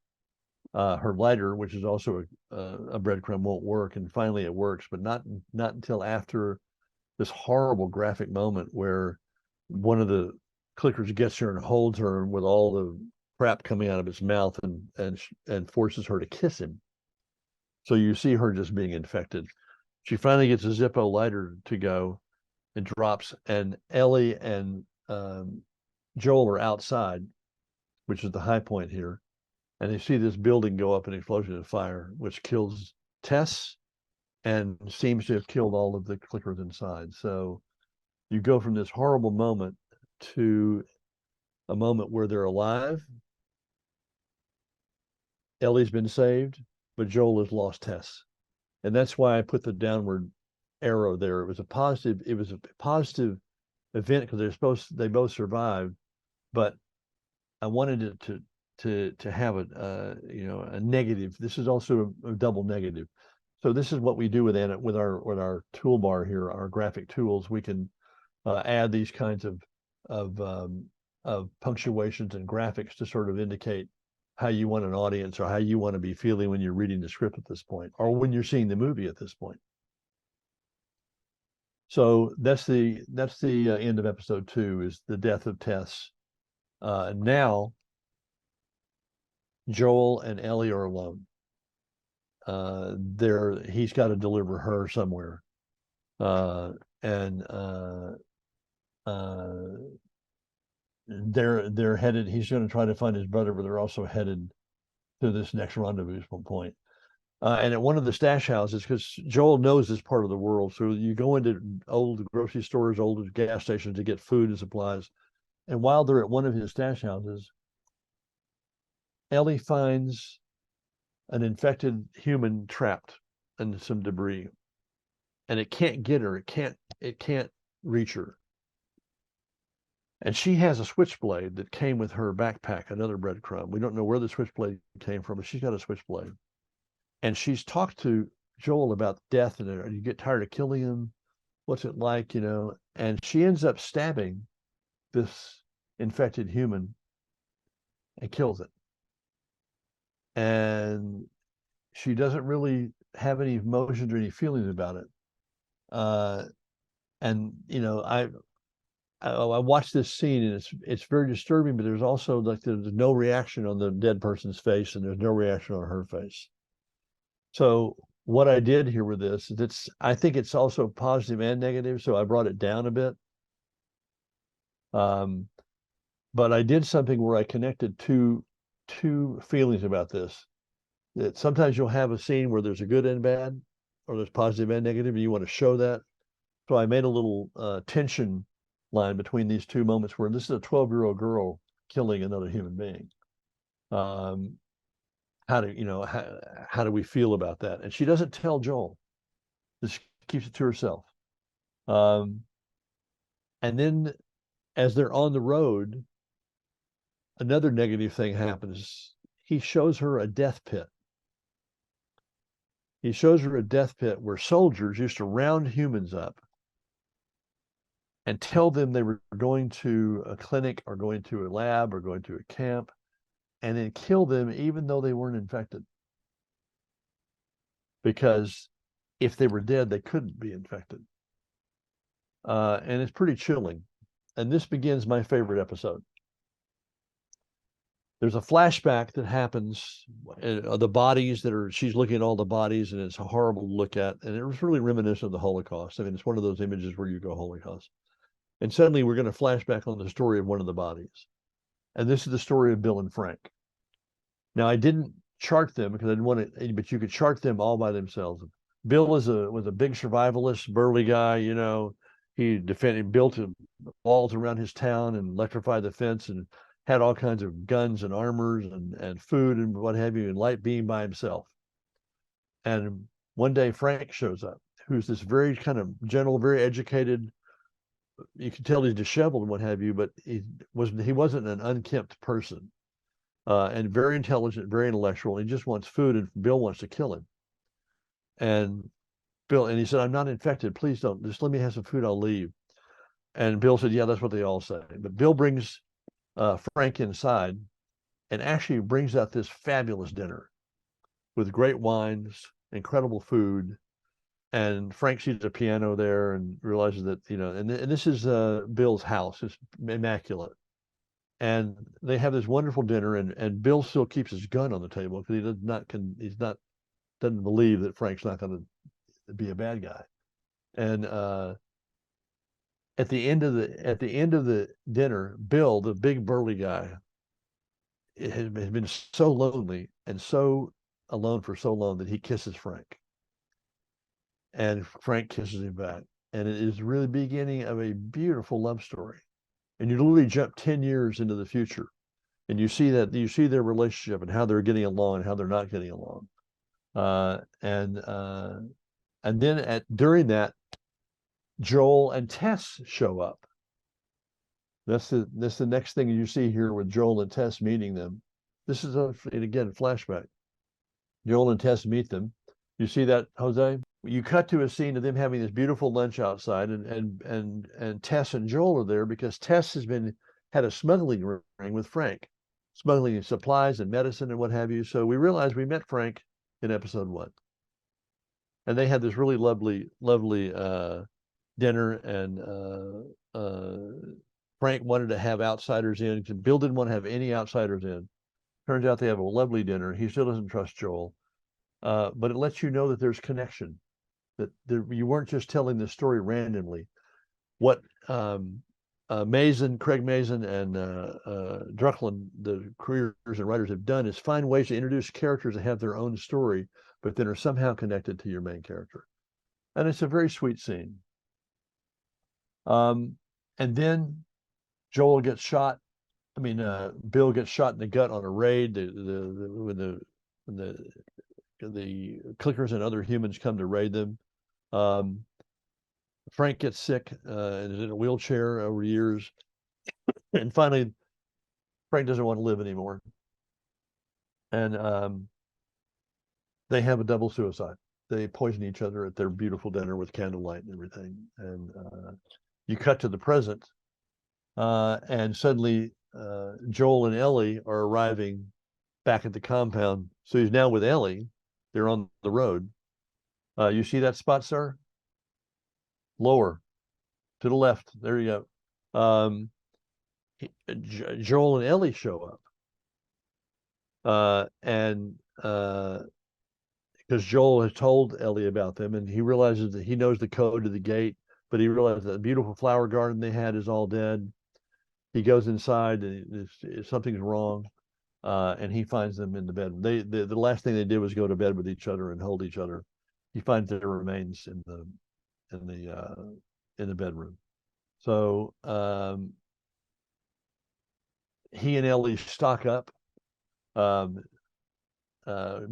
Her lighter, which is also a breadcrumb, won't work, and finally it works, but not until after this horrible graphic moment where one of the clickers gets her and holds her with all the crap coming out of its mouth and forces her to kiss him. So you see her just being infected. She finally gets a Zippo lighter to go and drops, and Ellie and Joel are outside, which is the high point here, and they see this building go up in explosion of fire, which kills Tess and seems to have killed all of the clickers inside. So you go from this horrible moment to a moment where they're alive. Ellie's been saved, but Joel has lost Tess. And that's why I put the downward arrow there. It was a positive event because they both survived, but I wanted it to have a negative. This is also a double negative. So this is what we do with our toolbar here, our graphic tools. We can add these kinds of punctuations and graphics to sort of indicate how you want an audience or how you want to be feeling when you're reading the script at this point, or when you're seeing the movie at this point. So that's the end of episode 2, is the death of Tess. Now Joel and Ellie are alone. He's got to deliver her somewhere, and they're headed. He's going to try to find his brother, but they're also headed to this next rendezvous point. And at one of the stash houses, because Joel knows this part of the world, so you go into old grocery stores, old gas stations to get food and supplies. And while they're at one of his stash houses, Ellie finds an infected human trapped in some debris, and it can't get her. It can't reach her. And she has a switchblade that came with her backpack, another breadcrumb. We don't know where the switchblade came from, but she's got a switchblade. And she's talked to Joel about death, and you get tired of killing him. What's it like, you know? And she ends up stabbing this infected human and kills it. And she doesn't really have any emotions or any feelings about it. And you know, I watched this scene, and it's very disturbing, but there's also like there's no reaction on the dead person's face, and there's no reaction on her face. So what I did here with this is I think it's also positive and negative, so I brought it down a bit. But I did something where I connected two feelings about this. That sometimes you'll have a scene where there's a good and bad, or there's positive and negative, and you want to show that. So I made a little tension line between these two moments where this is a 12-year-old girl killing another human being. How do we feel about that? And she doesn't tell Joel. She keeps it to herself. And then as they're on the road, another negative thing happens. He shows her a death pit. He shows her a death pit where soldiers used to round humans up and tell them they were going to a clinic or going to a lab or going to a camp, and then kill them even though they weren't infected. Because if they were dead, they couldn't be infected. And it's pretty chilling. And this begins my favorite episode. There's a flashback that happens, the bodies that are, she's looking at all the bodies, and it's horrible to look at. And it was really reminiscent of the Holocaust. I mean, it's one of those images where you go, Holocaust. And suddenly we're going to flash back on the story of one of the bodies. And this is the story of Bill and Frank. Now, I didn't chart them because I didn't want to, but you could chart them all by themselves. Bill was a big survivalist, burly guy, you know. He built walls around his town and electrified the fence and had all kinds of guns and armors and food and what have you, and light beam by himself. And one day Frank shows up, who's this very kind of gentle, very educated, you can tell he's disheveled and what have you, but he wasn't an unkempt person, and very intelligent, very intellectual. He just wants food, and Bill wants to kill him. And he said, "I'm not infected. Please don't. Just let me have some food. I'll leave." And Bill said, "Yeah, that's what they all say." But Bill brings Frank inside and actually brings out this fabulous dinner with great wines, incredible food. And Frank sees a piano there and realizes that, you know, and this is Bill's house. It's immaculate. And they have this wonderful dinner, and Bill still keeps his gun on the table because doesn't believe that Frank's not going to be a bad guy. And at the end of the dinner, Bill, the big burly guy, has been so lonely and so alone for so long that he kisses Frank. And Frank kisses him back. And it is really beginning of a beautiful love story. And you literally jump 10 years into the future, and you see their relationship and how they're getting along and how they're not getting along. And then during that, Joel and Tess show up. That's the next thing you see here with Joel and Tess meeting them. This is again flashback. Joel and Tess meet them. You see that, Jose? You cut to a scene of them having this beautiful lunch outside, and Tess and Joel are there because Tess had a smuggling ring with Frank, smuggling supplies and medicine and what have you. So we realized we met Frank in episode 1, and they had this really lovely dinner. And Frank wanted to have outsiders in. Bill didn't want to have any outsiders in. Turns out they have a lovely dinner. He still doesn't trust Joel, but it lets you know that there's connection. That you weren't just telling the story randomly. What Craig Mazin, and Drucklin, the creators and writers, have done is find ways to introduce characters that have their own story, but then are somehow connected to your main character. And it's a very sweet scene. And then Joel gets shot. Bill gets shot in the gut on a raid. When the and the clickers and other humans come to raid them. Um, Frank gets sick and is in a wheelchair over years, and finally Frank doesn't want to live anymore, and they have a double suicide. They poison each other at their beautiful dinner with candlelight and everything. And you cut to the present, and suddenly Joel and Ellie are arriving back at the compound. So he's now with Ellie. They're on the road. You see that spot, sir? Lower to the left. There you go. Joel and Ellie show up. And because Joel has told Ellie about them, and he realizes that he knows the code to the gate, but he realizes that the beautiful flower garden they had is all dead. He goes inside, and something's wrong, and he finds them in the bed. The last thing they did was go to bed with each other and hold each other. He finds their remains in the bedroom. So he and Ellie stock up.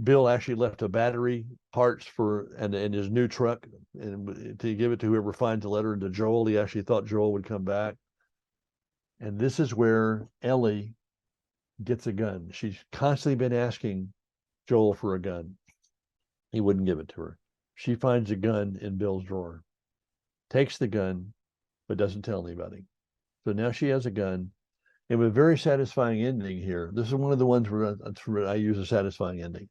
Bill actually left a battery, parts for and his new truck, and to give it to whoever finds the letter, to Joel. He actually thought Joel would come back. And this is where Ellie gets a gun. She's constantly been asking Joel for a gun. He wouldn't give it to her. She finds a gun in Bill's drawer, takes the gun, but doesn't tell anybody. So now she has a gun. And with a very satisfying ending here. This is one of the ones where I use a satisfying ending.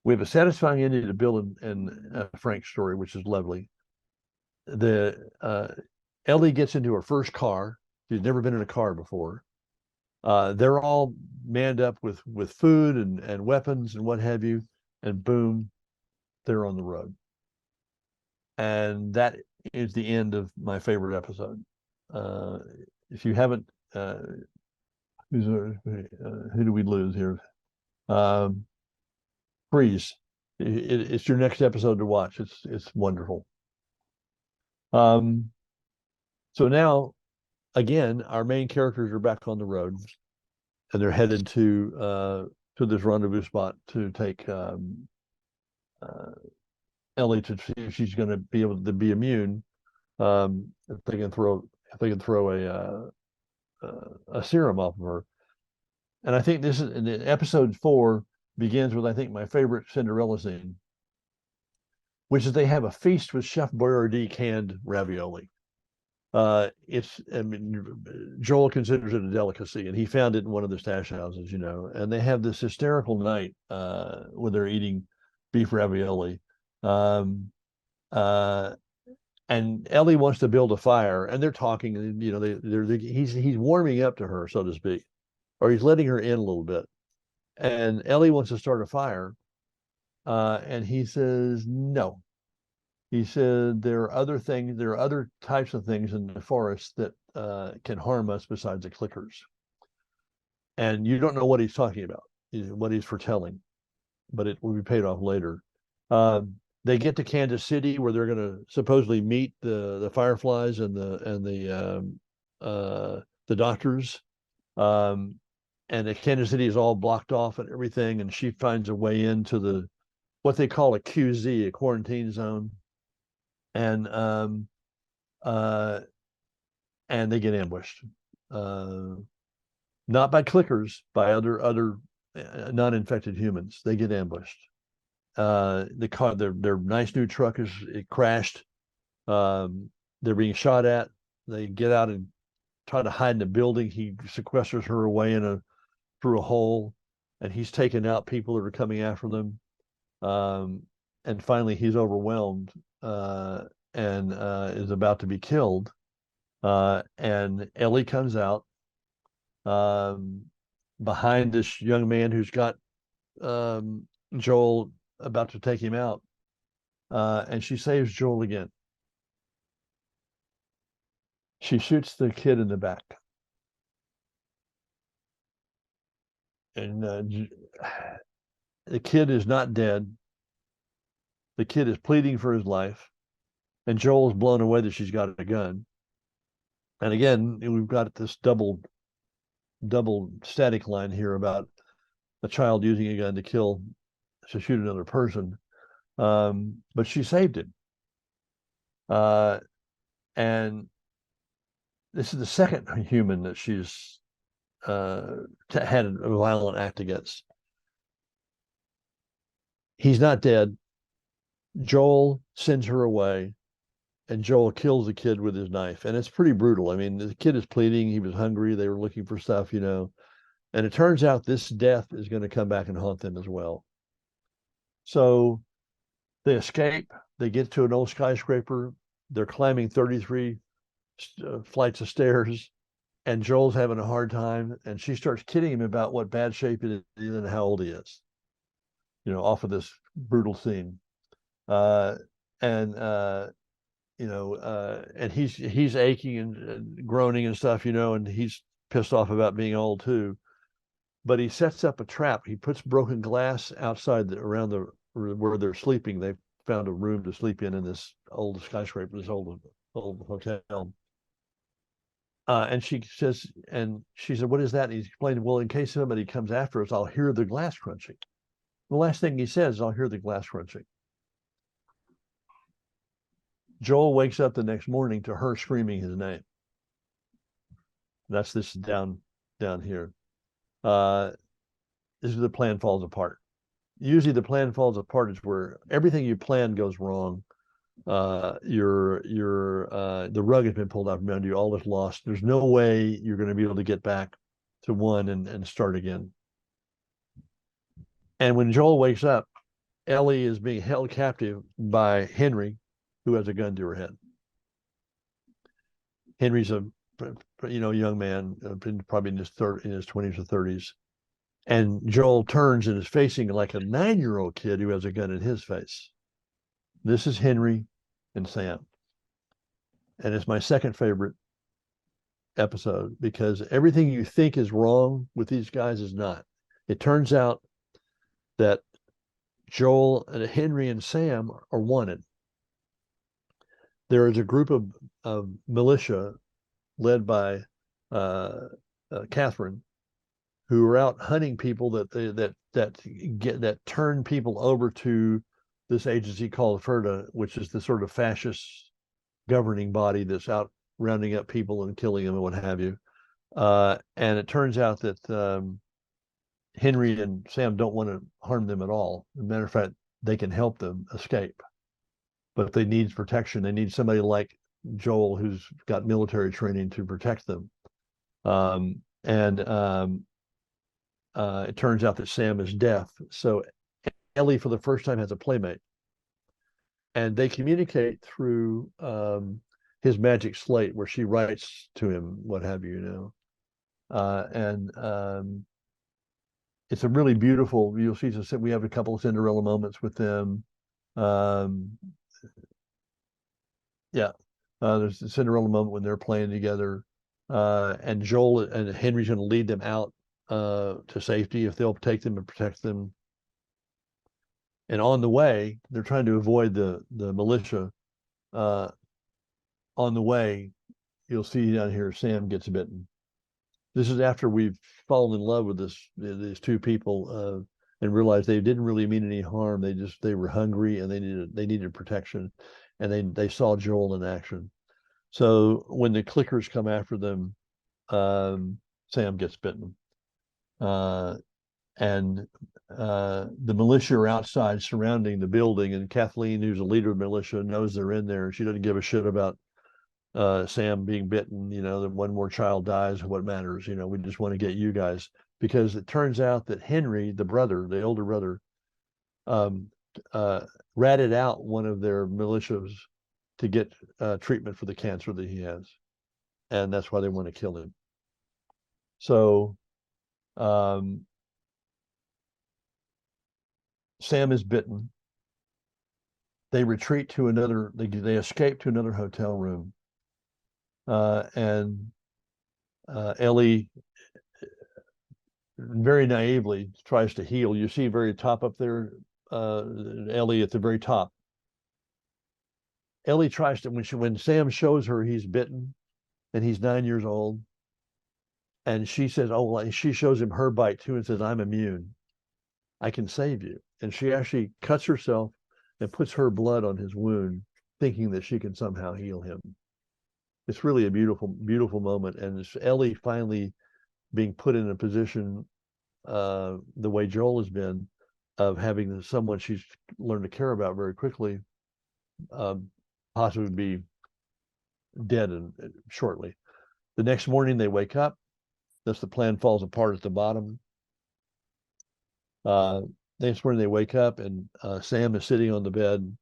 We have a satisfying ending to Bill and Frank's story, which is lovely. Ellie gets into her first car. She's never been in a car before. They're all manned up with food and weapons and what have you, and boom, they're on the road. And that is the end of my favorite episode. If you haven't, who do we lose here? Freeze. It's your next episode to watch. It's wonderful. So now, again, our main characters are back on the road, and they're headed to this rendezvous spot to take Ellie to see if she's going to be able to be immune. If they can throw a serum off of her. And I think this is in episode 4 begins with, I think, my favorite Cinderella scene, which is they have a feast with Chef Boyardee canned ravioli. I mean, Joel considers it a delicacy, and he found it in one of the stash houses, and they have this hysterical night when they're eating beef ravioli. And Ellie wants to build a fire, and they're talking, and he's warming up to her, so to speak, or he's letting her in a little bit. And Ellie wants to start a fire, and he says no. He said there are other types of things in the forest that can harm us besides the clickers. And you don't know what he's talking about, what he's foretelling, but it will be paid off later. They get to Kansas City, where they're going to supposedly meet the Fireflies and the doctors. And the Kansas City is all blocked off and everything, and she finds a way into what they call a QZ, a quarantine zone, and they get ambushed, not by clickers, by other non-infected humans. They get ambushed. The car, their nice new truck it crashed. They're being shot at. They get out and try to hide in a building. He sequesters her away through a hole, and he's taking out people that are coming after them. And finally, he's overwhelmed and is about to be killed. And Ellie comes out behind this young man who's got Joel about to take him out, and she saves Joel again. She shoots the kid in the back, and the kid is not dead. The kid is pleading for his life, and Joel is blown away that she's got a gun. And again, we've got this double static line here about a child using a gun to kill to shoot another person, but she saved him. And this is the second human that she's had a violent act against. He's not dead. Joel sends her away, and Joel kills the kid with his knife. And it's pretty brutal. I mean, the kid is pleading. He was hungry. They were looking for stuff, you know. And it turns out this death is going to come back and haunt them as well. So they escape. They get to an old skyscraper. They're climbing 33 flights of stairs. And Joel's having a hard time. And she starts kidding him about what bad shape it is and how old he is, you know, off of this brutal scene. And he's aching and groaning and stuff, you know, and he's pissed off about being old too. But he sets up a trap. He puts broken glass outside around where they're sleeping. They found a room to sleep in this old skyscraper, this old hotel. And she said, "What is that?" And he's explaining, "Well, in case somebody comes after us, I'll hear the glass crunching." The last thing he says is, "I'll hear the glass crunching." Joel wakes up the next morning to her screaming his name. That's this down here. This is the plan falls apart. Usually the plan falls apart is where everything you plan goes wrong. The rug has been pulled out from under you, all is lost. There's no way you're going to be able to get back to one and start again. And when Joel wakes up, Ellie is being held captive by Henry, who has a gun to her head. Henry's a young man, probably in his 20s or 30s. And Joel turns and is facing like a 9-year-old kid who has a gun in his face. This is Henry and Sam. And it's my second favorite episode because everything you think is wrong with these guys is not. It turns out that Joel and Henry and Sam are wanted. There is a group of militia led by Catherine, who are out hunting people that turn people over to this agency called FERDA, which is the sort of fascist governing body that's out rounding up people and killing them and what have you. And it turns out that Henry and Sam don't want to harm them at all. As a matter of fact, they can help them escape, but they need protection. They need somebody like Joel who's got military training to protect them. It turns out that Sam is deaf. So Ellie, for the first time, has a playmate. And they communicate through his magic slate, where she writes to him, what have you, you know. It's a really beautiful, you'll see, we have a couple of Cinderella moments with them. There's the Cinderella moment when they're playing together. And Joel and Henry's going to lead them out to safety if they'll take them and protect them. And on the way, they're trying to avoid the militia. On the way, you'll see down here, Sam gets bitten. This is after we've fallen in love with these two people and realized they didn't really mean any harm. They were hungry and they needed protection, and they saw Joel in action. So when the clickers come after them, Sam gets bitten. And the militia are outside surrounding the building, and Kathleen, who's a leader of the militia, knows they're in there. She doesn't give a shit about Sam being bitten. You know, that one more child dies, what matters? You know, we just want to get you guys, because it turns out that Henry, the older brother, ratted out one of their militias to get treatment for the cancer that he has, and that's why they want to kill him. So Sam is bitten. They retreat to they escape to another hotel room. And Ellie very naively tries to heal. You see very top up there, Ellie at the very top. Ellie tries to, when Sam shows her he's bitten and he's 9 years old, and she says, she shows him her bite too and says, "I'm immune." I can save you. And she actually cuts herself and puts her blood on his wound, thinking that she can somehow heal him. It's really a beautiful, beautiful moment. And it's Ellie finally being put in a position, the way Joel has been, of having someone she's learned to care about very quickly, possibly be dead shortly. The next morning they wake up. Thus the plan falls apart at the bottom. Next morning they wake up and Sam is sitting on the bed,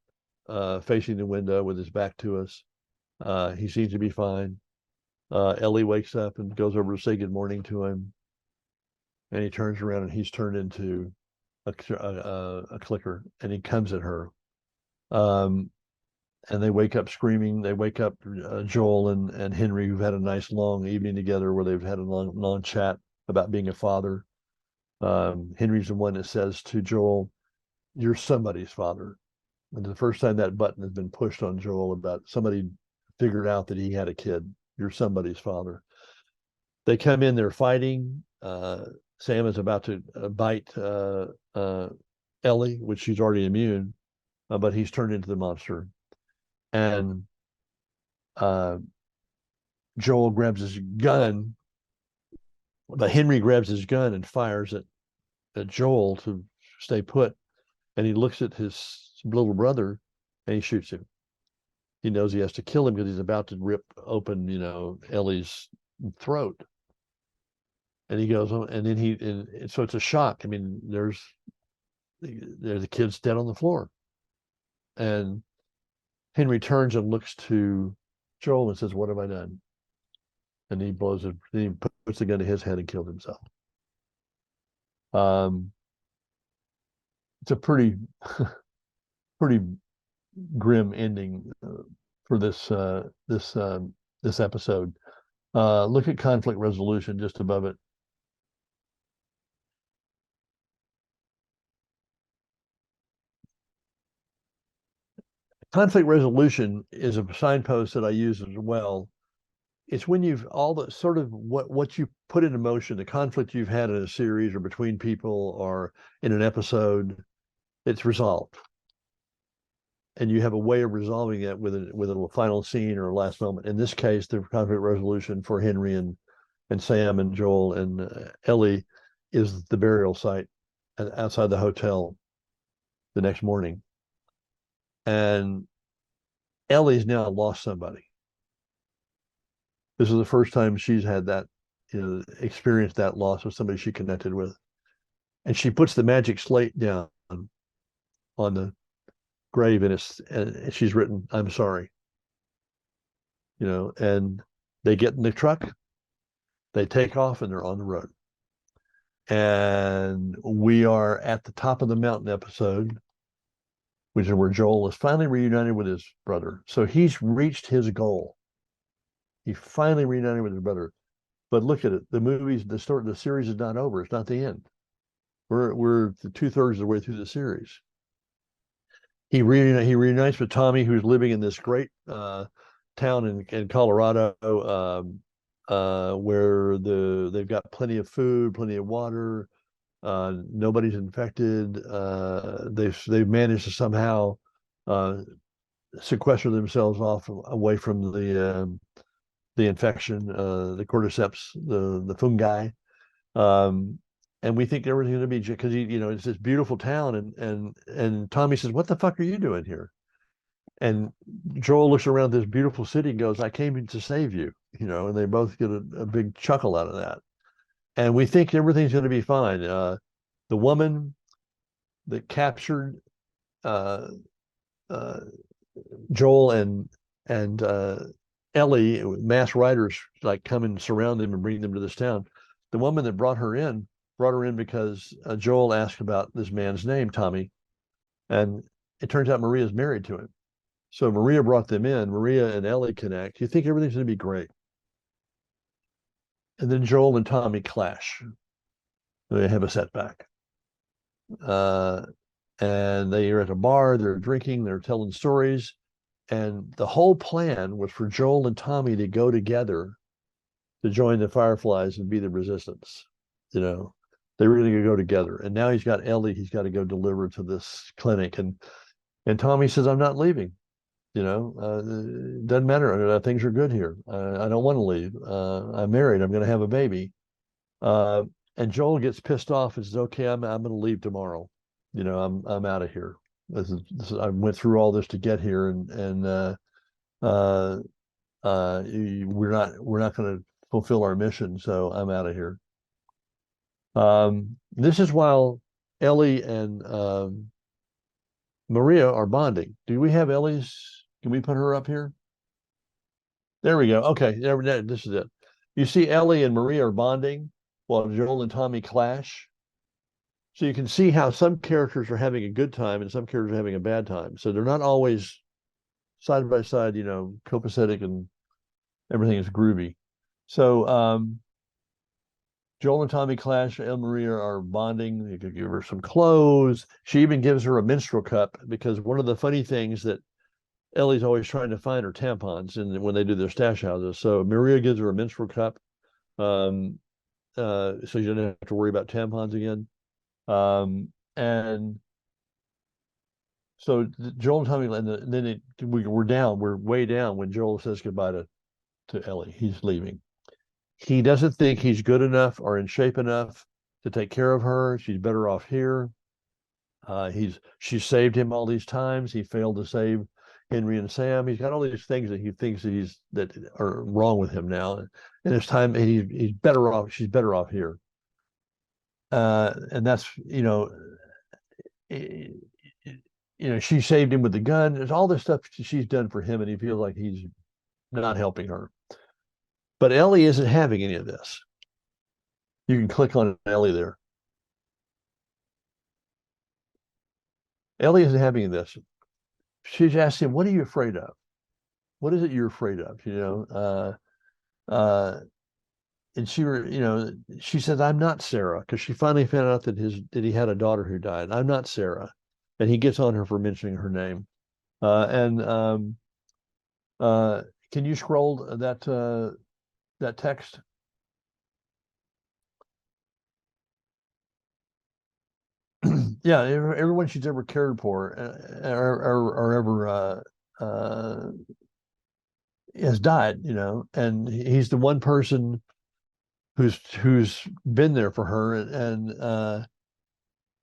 facing the window with his back to us. He seems to be fine. Ellie wakes up and goes over to say good morning to him. And he turns around and he's turned into a clicker, and he comes at her. And they wake up screaming. They wake up Joel and Henry, who've had a nice long evening together where they've had a long chat about being a father. Henry's the one that says to Joel, "You're somebody's father." And the first time that button has been pushed on Joel about somebody figured out that he had a kid. You're somebody's father. They come in, they're fighting. Sam is about to bite Ellie, which she's already immune, but he's turned into the monster. And Joel grabs his gun, but Henry grabs his gun and fires at Joel to stay put. And he looks at his little brother and he shoots him. He knows he has to kill him because he's about to rip open, Ellie's throat. And he goes on, and then and so it's a shock. I mean, there's the kid's dead on the floor. And Henry turns and looks to Joel and says, "What have I done?" And he blows it, he puts the gun to his head and kills himself. It's a pretty pretty grim ending for this episode. Look at conflict resolution just above it. Conflict resolution is a signpost that I use as well. It's when you've all the sort of what you put into motion, the conflict you've had in a series or between people or in an episode, it's resolved. And you have a way of resolving it with a final scene or a last moment. In this case, the conflict resolution for Henry and Sam and Joel and Ellie is the burial site outside the hotel the next morning. And Ellie's now lost somebody. This is the first time she's had that, experienced that loss of somebody she connected with. And she puts the magic slate down on the grave, and she's written, "I'm sorry." And they get in the truck, they take off, and they're on the road. And we are at the top of the mountain episode, which is where Joel is finally reunited with his brother. So he's reached his goal. He finally reunited with his brother. But look at it. The series is not over. It's not the end. We're 2/3 of the way through the series. He reunites with Tommy, who's living in this great town in Colorado, where they've got plenty of food, plenty of water. Nobody's infected. They've managed to somehow sequester themselves away from the infection, the cordyceps, the fungi. And we think everything's going to be, because it's this beautiful town, and Tommy says, "What the fuck are you doing here?" And Joel looks around this beautiful city and goes, "I came in to save you," and they both get a big chuckle out of that. And we think everything's going to be fine. The woman that captured Joel and Ellie, mass riders like come and surround them and bring them to this town. The woman that brought her in because Joel asked about this man's name, Tommy, and it turns out Maria's married to him. So Maria brought them in. Maria and Ellie connect. You think everything's going to be great. And then Joel and Tommy clash. They have a setback. And they are at a bar, they're drinking, they're telling stories. And the whole plan was for Joel and Tommy to go together to join the Fireflies and be the resistance, They were going to go together. And now he's got Ellie. He's got to go deliver to this clinic. And Tommy says, I'm not leaving. It doesn't matter. Things are good here. I don't want to leave. I'm married. I'm going to have a baby. Uh, and Joel gets pissed off and says, okay, I'm going to leave tomorrow. I'm out of here. I went through all this to get here, and uh, we're not going to fulfill our mission, so I'm out of here. This is while Ellie and Maria are bonding. Do we have Ellie's? Can we put her up here? There we go. Okay, this is it. You see Ellie and Maria are bonding while Joel and Tommy clash. So you can see how some characters are having a good time and some characters are having a bad time. So they're not always side by side, copacetic and everything is groovy. So Joel and Tommy clash. Elle and Maria are bonding. You could give her some clothes. She even gives her a menstrual cup because one of the funny things that Ellie's always trying to find her tampons and when they do their stash houses. So Maria gives her a menstrual cup. So you don't have to worry about tampons again. And so Joel and Tommy, and then we're way down when Joel says goodbye to Ellie. He's leaving. He doesn't think he's good enough or in shape enough to take care of her. She's better off here. She saved him all these times. He failed to save Henry and Sam. He's got all these things that he thinks that are wrong with him now. And it's time he's better off. She's better off here. And that's she saved him with the gun. There's all this stuff she's done for him, and he feels like he's not helping her. But Ellie isn't having any of this. You can click on Ellie there. Ellie isn't having this. She's asked him, "What are you afraid of? What is it you're afraid of?" And she said, "I'm not Sarah," because she finally found out that he had a daughter who died. "I'm not Sarah," and he gets on her for mentioning her name. Can you scroll that text? Yeah, everyone she's ever cared for or ever has died, and he's the one person who's been there for her,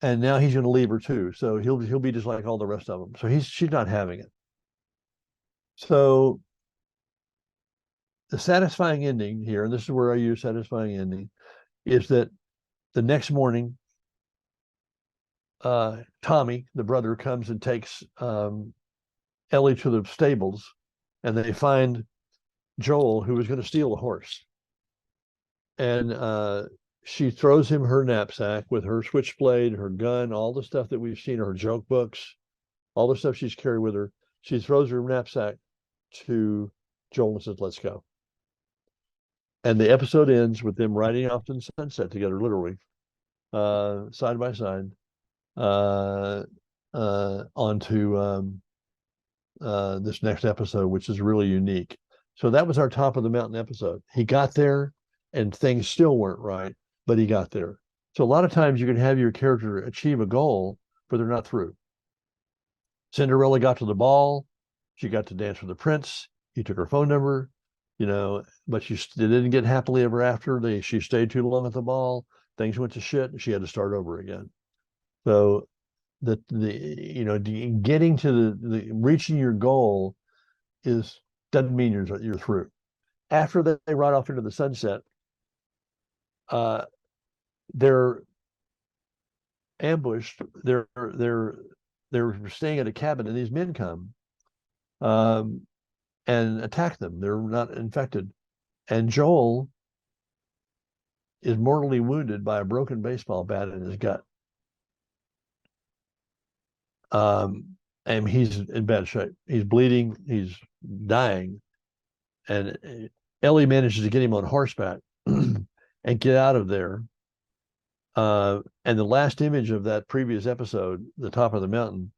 and now he's going to leave her too. So he'll be just like all the rest of them. So she's not having it. So the satisfying ending here, and this is where I use satisfying ending, is that the next morning, Tommy, the brother, comes and takes Ellie to the stables, and they find Joel, who was going to steal a horse. And she throws him her knapsack with her switchblade, her gun, all the stuff that we've seen, her joke books, all the stuff she's carried with her. She throws her knapsack to Joel and says, "Let's go." And the episode ends with them riding off to the sunset together, literally, side by side, onto this next episode, which is really unique. So that was our top of the mountain episode. He got there and things still weren't right, but he got there. So a lot of times you can have your character achieve a goal, but they're not through. Cinderella got to the ball. She got to dance with the prince. He took her phone number, but they didn't get happily ever after. She stayed too long at the ball. Things went to shit. She had to start over again. So getting to the reaching your goal doesn't mean you're through. After they ride off into the sunset, they're ambushed. They're staying at a cabin, and these men come and attack them. They're not infected, and Joel is mortally wounded by a broken baseball bat in his gut. And he's in bad shape. He's bleeding. He's dying, and Ellie manages to get him on horseback and get out of there. And the last image of that previous episode, the top of the mountain,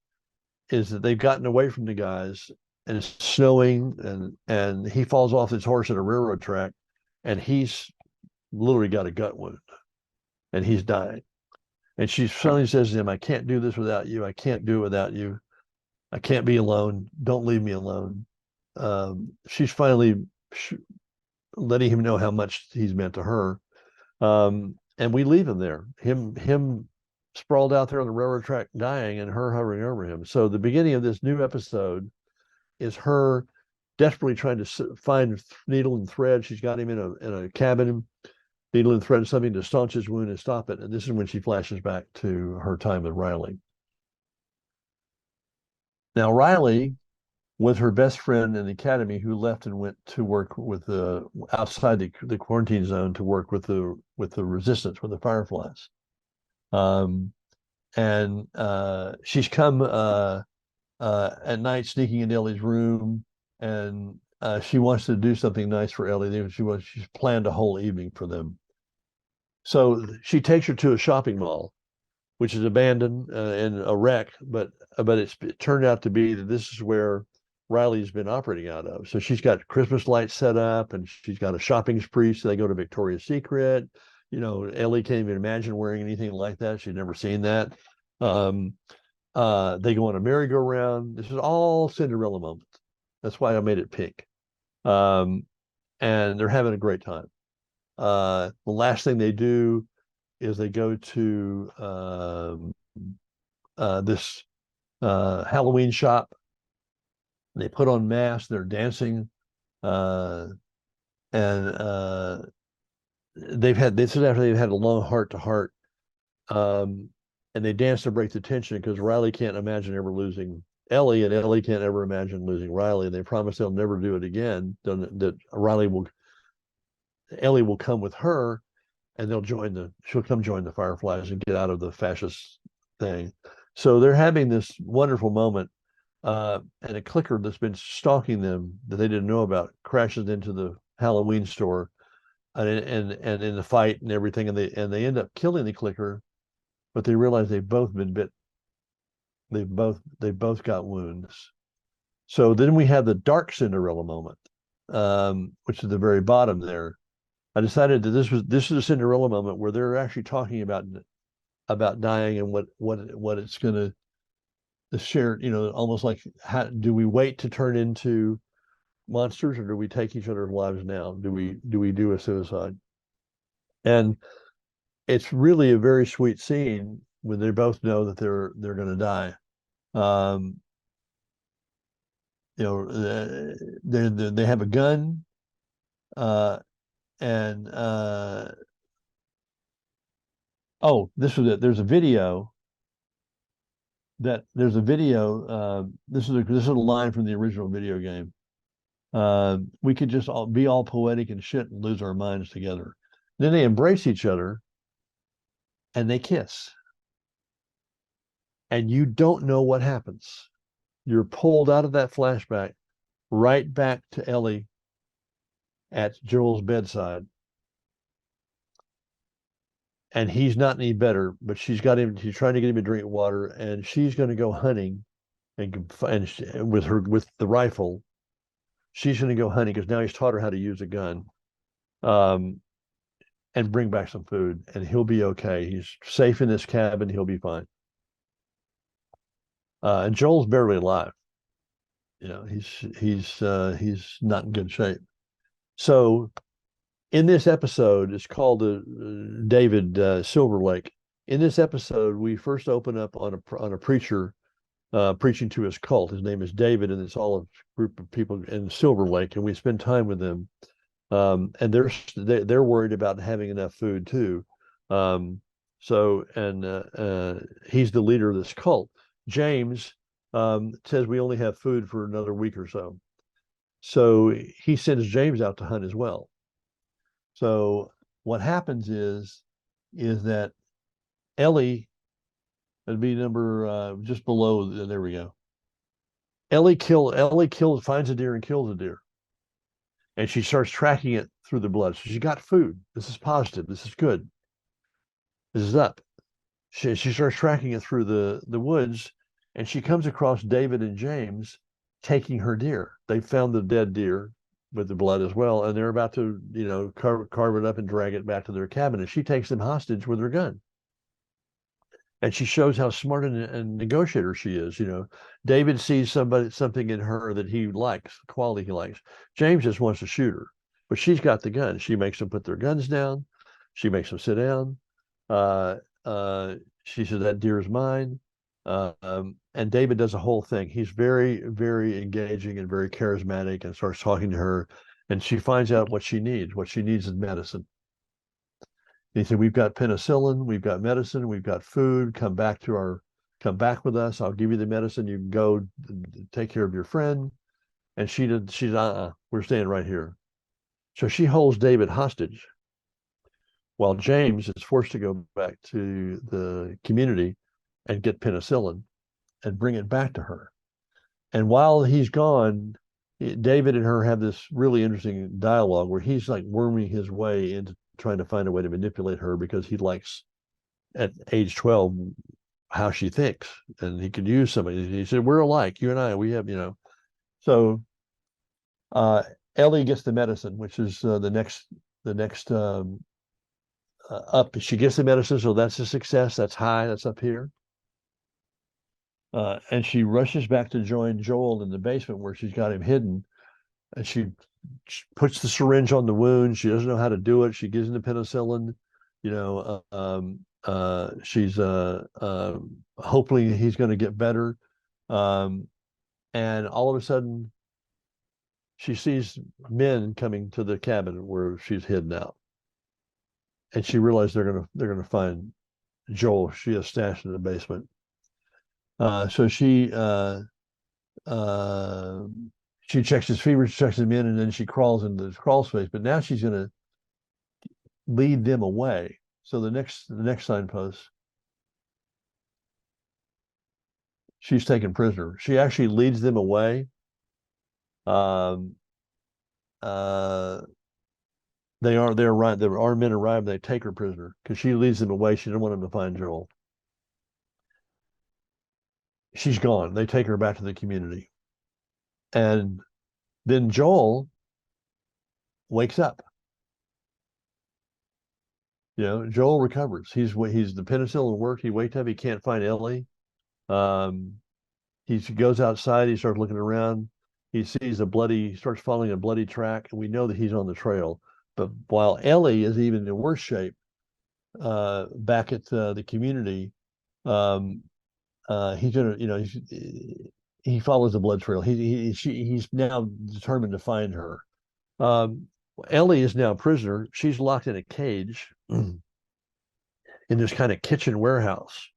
is that they've gotten away from the guys, and it's snowing, and he falls off his horse at a railroad track, and he's literally got a gut wound. and he's dying. And she suddenly says to him, I can't do this without you. I can't do it without you. I can't be alone. Don't leave me alone. She's finally letting him know how much he's meant to her. And we leave him there, him sprawled out there on the railroad track dying, and her hovering over him. So the beginning of this new episode is her desperately trying to find needle and thread. She's got him in a cabin, needle and thread, something to staunch his wound and stop it. And this is when she flashes back to her time with Riley. Now, Riley was her best friend in the academy who left and went to work with the outside the quarantine zone to work with the resistance, with the Fireflies. And she's come at night, sneaking into Ellie's room, and she wants to do something nice for Ellie. She's planned a whole evening for them. So she takes her to a shopping mall, which is abandoned and a wreck, but it turned out to be that this is where Riley's been operating out of. So she's got Christmas lights set up, and she's got a shopping spree. So they go to Victoria's Secret. Ellie can't even imagine wearing anything like that. She'd never seen that. They go on a merry-go-round. This is all Cinderella moments. That's why I made it pink. And they're having a great time. The last thing they do is they go to this Halloween shop. They put on masks. They're dancing, and this is after they've had a long heart-to-heart, and they dance to break the tension because Riley can't imagine ever losing Ellie, and Ellie can't ever imagine losing Riley. And they promise they'll never do it again. That Ellie will come with her, and she'll come join the Fireflies and get out of the fascist thing. So they're having this wonderful moment, and a clicker that's been stalking them that they didn't know about crashes into the Halloween store, and in the fight and everything, and they end up killing the clicker, but they realize they've both been bit. They both got wounds. So then we have the dark Cinderella moment, which is the very bottom there. I decided that this is a Cinderella moment where they're actually talking about dying and what it's going to share. Almost like, how do we wait to turn into monsters, or do we take each other's lives now? Do we do a suicide? And it's really a very sweet scene when they both know that they're going to die. They have a gun, and this was it. There's a video. This is a line from the original video game. We could just be all poetic and shit and lose our minds together. Then they embrace each other and they kiss. And you don't know what happens. You're pulled out of that flashback right back to Ellie at Joel's bedside. And he's not any better, but she's trying to get him to drink water, and she's going to go hunting and with the rifle. She's going to go hunting because now he's taught her how to use a gun, and bring back some food, and he'll be okay. He's safe in this cabin. He'll be fine. And Joel's barely alive. He's not in good shape. So in this episode, it's called David Silver Lake. In this episode, we first open up on a preacher preaching to his cult. His name is David, and it's all a group of people in Silver Lake, and we spend time with them. And they're worried about having enough food too. So he's the leader of this cult. James says we only have food for another week or so. So he sends James out to hunt as well. So what happens is that Ellie would be number just below. There we go. Ellie finds a deer and kills a deer, and she starts tracking it through the blood. So she got food. This is positive. This is good. This is up. She starts tracking it through the woods, and she comes across David and James taking her deer. They found the dead deer. with the blood as well, and they're about to, carve it up and drag it back to their cabin. And she takes them hostage with her gun. And she shows how smart and negotiator she is. David sees something in her that he likes, quality he likes. James just wants to shoot her, but she's got the gun. She makes them put their guns down. She makes them sit down. Uh, she says, that deer is mine. And David does a whole thing. He's very, very engaging and very charismatic, and starts talking to her. And she finds out what she needs. What she needs is medicine. He said, we've got penicillin, we've got medicine, we've got food. Come back with us. I'll give you the medicine. You can go take care of your friend. And she's we're staying right here. So she holds David hostage while James is forced to go back to the community and get penicillin and bring it back to her. And while he's gone, David and her have this really interesting dialogue where he's like worming his way into trying to find a way to manipulate her, because he likes, at age 12, how she thinks, and he could use somebody. He said, we're alike, you and I, we have, So Ellie gets the medicine, which is the next up. She gets the medicine, so that's a success. That's high. That's up here. And she rushes back to join Joel in the basement where she's got him hidden. And she puts the syringe on the wound. She doesn't know how to do it. She gives him the penicillin. She's hopefully he's going to get better. And all of a sudden, she sees men coming to the cabin where she's hidden out, and she realizes they're gonna find Joel. She is stashed in the basement. So she checks his fever, she checks him in, and then she crawls into the crawl space. But now she's going to lead them away. So the next signpost, she's taken prisoner. She actually leads them away. They're right. There are men arrive. They take her prisoner because she leads them away. She didn't want them to find Joel. She's gone. They take her back to the community. And then Joel wakes up. Joel recovers. He's the penicillin worked. He waked up. He can't find Ellie. He goes outside. He starts looking around. He starts following a bloody track, and we know that he's on the trail. But while Ellie is even in worse shape, back at the community, he's gonna, he follows the blood trail. He's now determined to find her. Ellie is now a prisoner. She's locked in a cage in this kind of kitchen warehouse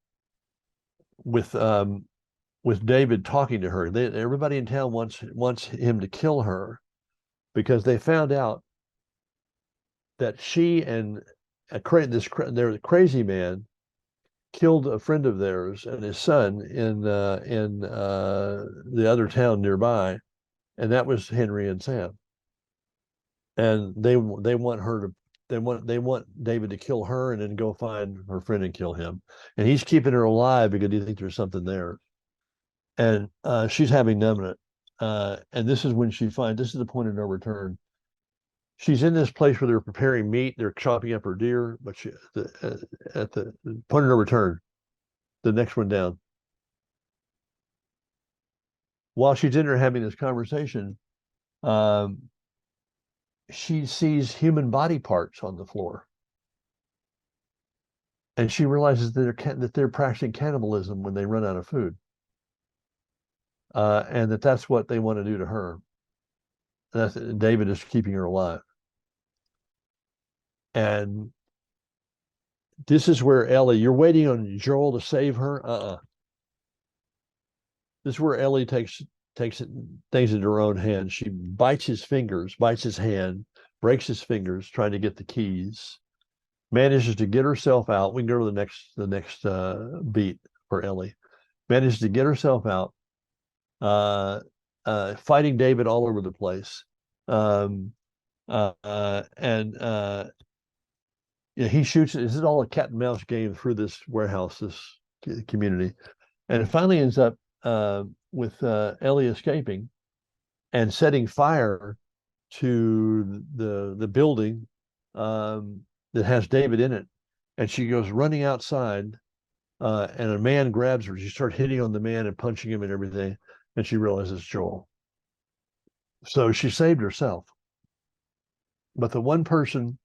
with David talking to her. Everybody in town wants him to kill her because they found out that she and their crazy man killed a friend of theirs and his son in the other town nearby, and that was Henry and Sam. And they want David to kill her and then go find her friend and kill him. And he's keeping her alive because he thinks there's something there. And she's having none of it. And this is the point of no return. She's in this place where they're preparing meat. They're chopping up her deer, but at the point of no return, the next one down. While she's in there having this conversation, she sees human body parts on the floor. And she realizes that they're practicing cannibalism when they run out of food. And that's what they want to do to her. David is keeping her alive. And this is where Ellie, you're waiting on Joel to save her. This is where Ellie takes things into her own hands. She bites his hand, breaks his fingers, trying to get the keys, manages to get herself out. We can go to the next beat for Ellie. Manages to get herself out, fighting David all over the place. He shoots. This is all a cat and mouse game through this warehouse, this community, and it finally ends up with Ellie escaping and setting fire to the building that has David in it, and she goes running outside, and a man grabs her. She starts hitting on the man and punching him and everything, and she realizes Joel. So she saved herself. But the one person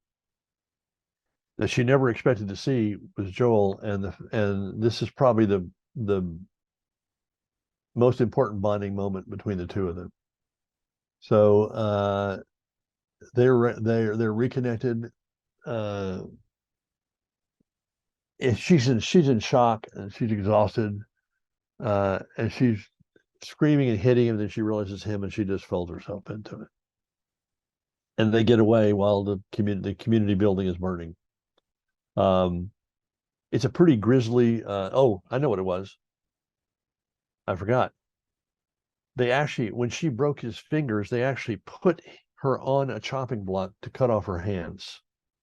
that she never expected to see was Joel, and this is probably the most important bonding moment between the two of them. So they're reconnected. Uh, she's in shock and she's exhausted, and she's screaming and hitting him. Then she realizes him, and she just folds herself into it. And they get away while the community building is burning. Um, it's a pretty grisly. Oh, I know what it was. I forgot. They actually, when she broke his fingers, they actually put her on a chopping block to cut off her hands.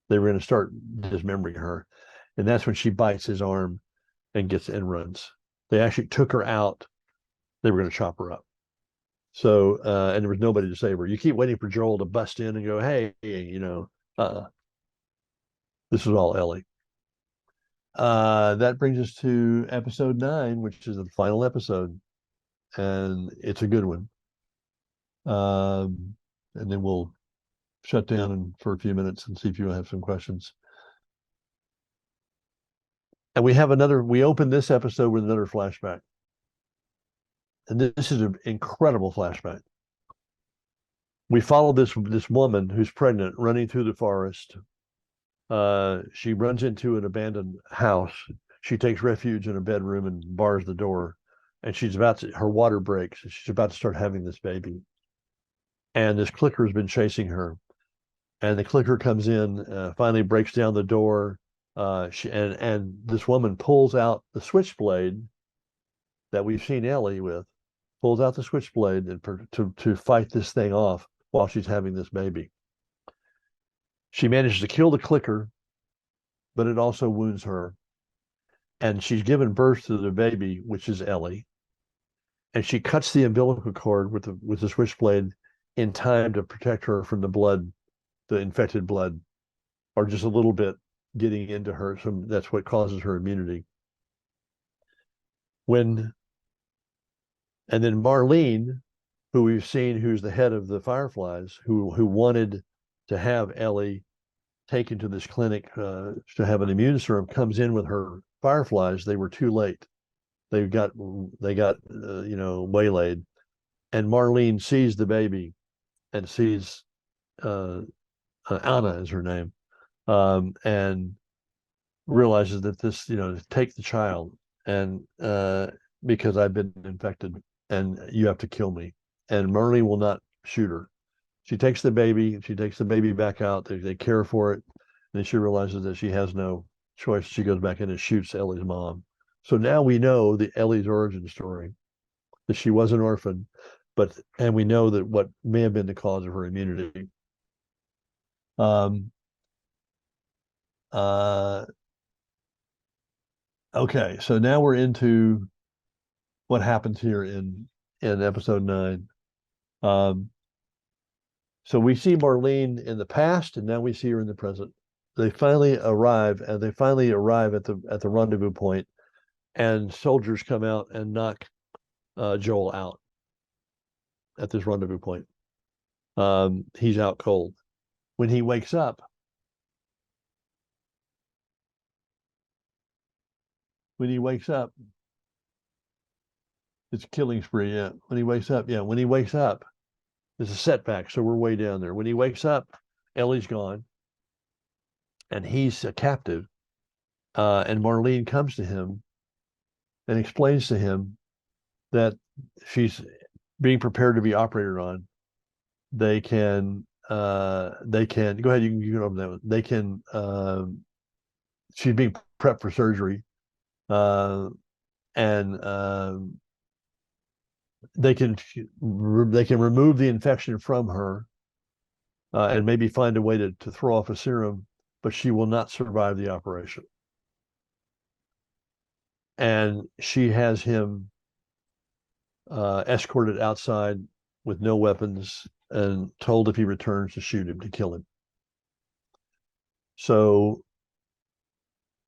They were going to start dismembering her, and that's when she bites his arm and runs. They actually took her out. They were going to chop her up. So, and there was nobody to save her. You keep waiting for Joel to bust in and go, "Hey, this is all Ellie." That brings us to episode 9, which is the final episode, and it's a good one. And then we'll shut down for a few minutes and see if you have some questions. And we open this episode with another flashback. And this is an incredible flashback. We follow this woman who's pregnant running through the forest. She runs into an abandoned house. She takes refuge in a bedroom and bars the door. And her water breaks. And she's about to start having this baby. And this clicker has been chasing her. And the clicker comes in, finally breaks down the door. And this woman pulls out the switchblade that we've seen Ellie with, pulls out the switchblade to fight this thing off while she's having this baby. She manages to kill the clicker, but it also wounds her. And she's given birth to the baby, which is Ellie. And she cuts the umbilical cord with the switchblade in time to protect her from the infected blood, or just a little bit getting into her. So that's what causes her immunity. And then Marlene, who we've seen, who's the head of the Fireflies, who wanted to have Ellie taken to this clinic to have an immune serum, comes in with her Fireflies. They were too late. They got waylaid, and Marlene sees the baby and sees Anna is her name, and realizes that this, take the child, and because I've been infected and you have to kill me. And Marlene will not shoot her. She takes the baby back out. They care for it. And then she realizes that she has no choice. She goes back in and shoots Ellie's mom. So now we know Ellie's origin story, that she was an orphan, and we know that what may have been the cause of her immunity. Okay, so now we're into what happens here in episode 9. So we see Marlene in the past, and now we see her in the present. They finally arrive at the rendezvous point, and soldiers come out and knock Joel out at this rendezvous point. He's out cold. When he wakes up, it's a killing spree. Yeah. When he wakes up, there's a setback. So we're way down there. When he wakes up, Ellie's gone, and he's a captive. And Marlene comes to him and explains to him that she's being prepared to be operated on. They can go ahead. You can open that one. They can. She's being prepped for surgery, and they can remove the infection from her, and maybe find a way to throw off a serum, but she will not survive the operation. And she has him escorted outside with no weapons and told if he returns to shoot him, to kill him. So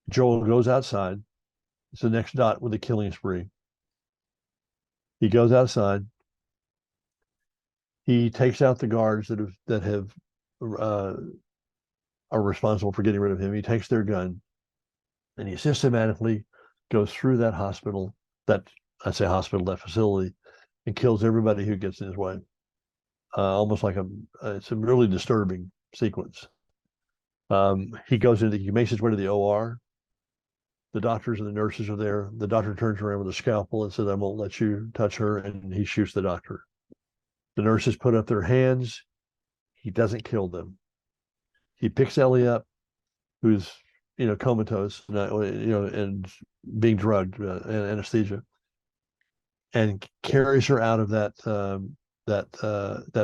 Joel goes outside. It's the next dot with the killing spree. He goes outside. He takes out the guards that have uh, are responsible for getting rid of him. He takes their gun, and he systematically goes through that hospital, that that facility, and kills everybody who gets in his way. Almost like it's a really disturbing sequence. He makes his way to the OR. The doctors and the nurses are there. The doctor turns around with a scalpel and says, "I won't let you touch her," and he shoots the doctor. The nurses put up their hands. He doesn't kill them. He picks Ellie up, who's comatose, and being drugged, anesthesia, and carries her out of that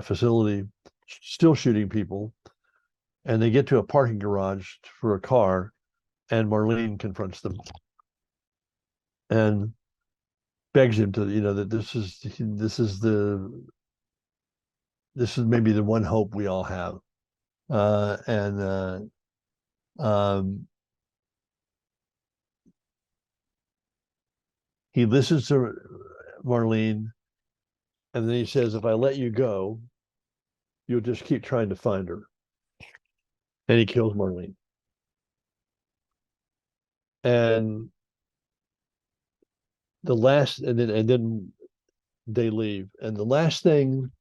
facility, still shooting people. And they get to a parking garage for a car, and Marlene confronts them and begs him to, that this is maybe the one hope we all have. And he listens to Marlene, and then he says, "If I let you go, you'll just keep trying to find her." And he kills Marlene. And then they leave. And the last thing,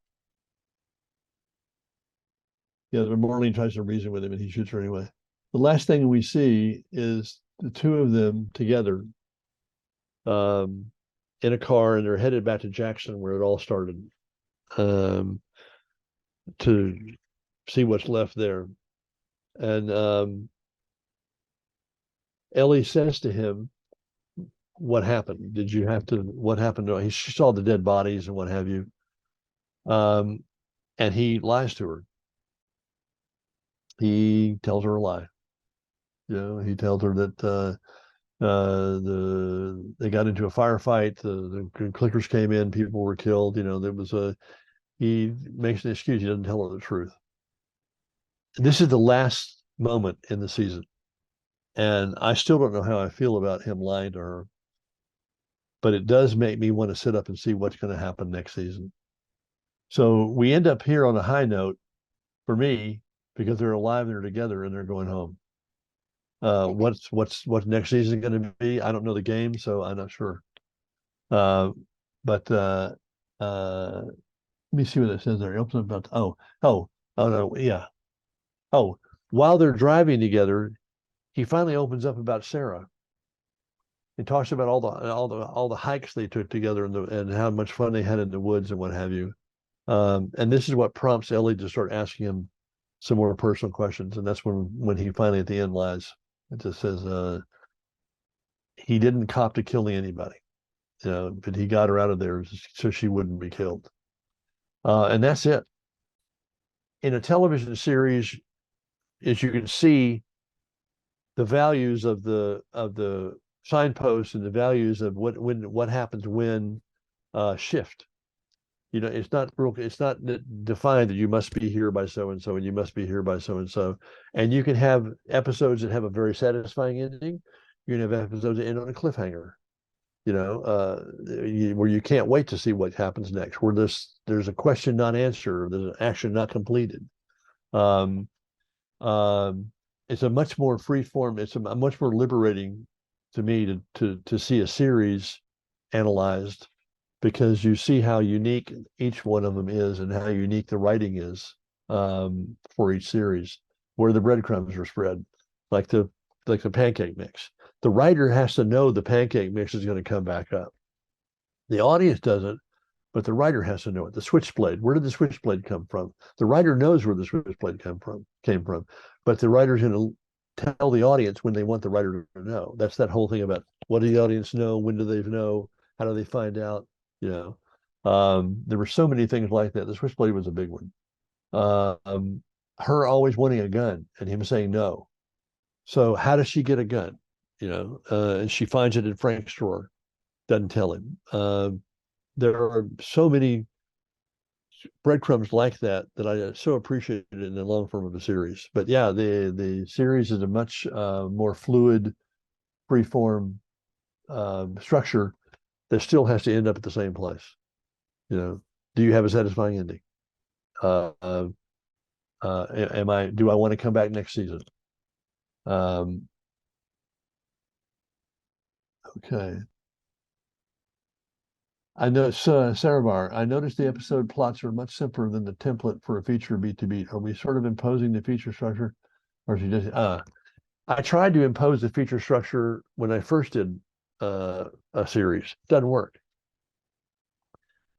Marlene tries to reason with him, and he shoots her anyway. The last thing we see is the two of them together, in a car, and they're headed back to Jackson, where it all started, to see what's left there. And Ellie says to him, "What happened? What happened to?" She saw the dead bodies and what have you. And he lies to her. He tells her a lie. He tells her that they got into a firefight. The clickers came in. People were killed. He makes an excuse. He doesn't tell her the truth. This is the last moment in the season, and I still don't know how I feel about him lying to her. But it does make me want to sit up and see what's going to happen next season. So we end up here on a high note for me, because they're alive and they're together and they're going home. What's next season going to be? I don't know the game, so I'm not sure. But let me see what it says there. He opens about oh no, yeah. Oh, while they're driving together, he finally opens up about Sarah. He talks about all the hikes they took together and how much fun they had in the woods and what have you. And this is what prompts Ellie to start asking him some more personal questions. And that's when he finally at the end lies. It just says he didn't cop to killing anybody, but he got her out of there so she wouldn't be killed. And that's it. In a television series, as you can see, the values of the signposts and the values of what happens when shift. It's not defined that you must be here by so and so and you must be here by so and so. And you can have episodes that have a very satisfying ending. You can have episodes that end on a cliffhanger, where you can't wait to see what happens next, where there's a question not answered, there's an action not completed. It's a much more free form. It's a much more liberating to me to see a series analyzed, because you see how unique each one of them is and how unique the writing is, for each series, where the breadcrumbs are spread, like the pancake mix. The writer has to know the pancake mix is going to come back up. The audience doesn't, but the writer has to know it. The switchblade, where did the switchblade come from? The writer knows where the switchblade came from, but the writer's going to tell the audience when they want the writer to know. That's that whole thing about what do the audience know? When do they know? How do they find out? There were so many things like that. The switchblade was a big one. Her always wanting a gun and him saying no. So how does she get a gun? And she finds it in Frank's drawer. Doesn't tell him. There are so many breadcrumbs like that I so appreciated in the long form of a series. But yeah, the series is a much more fluid, free-form structure that still has to end up at the same place. You know, do you have a satisfying ending? Uh, uh, do I want to come back next season? Um, okay. I know, Saravar, I noticed the episode plots are much simpler than the template for a feature beat to beat. Are we sort of imposing the feature structure? Or is it just, I tried to impose the feature structure when I first did a series. Doesn't work.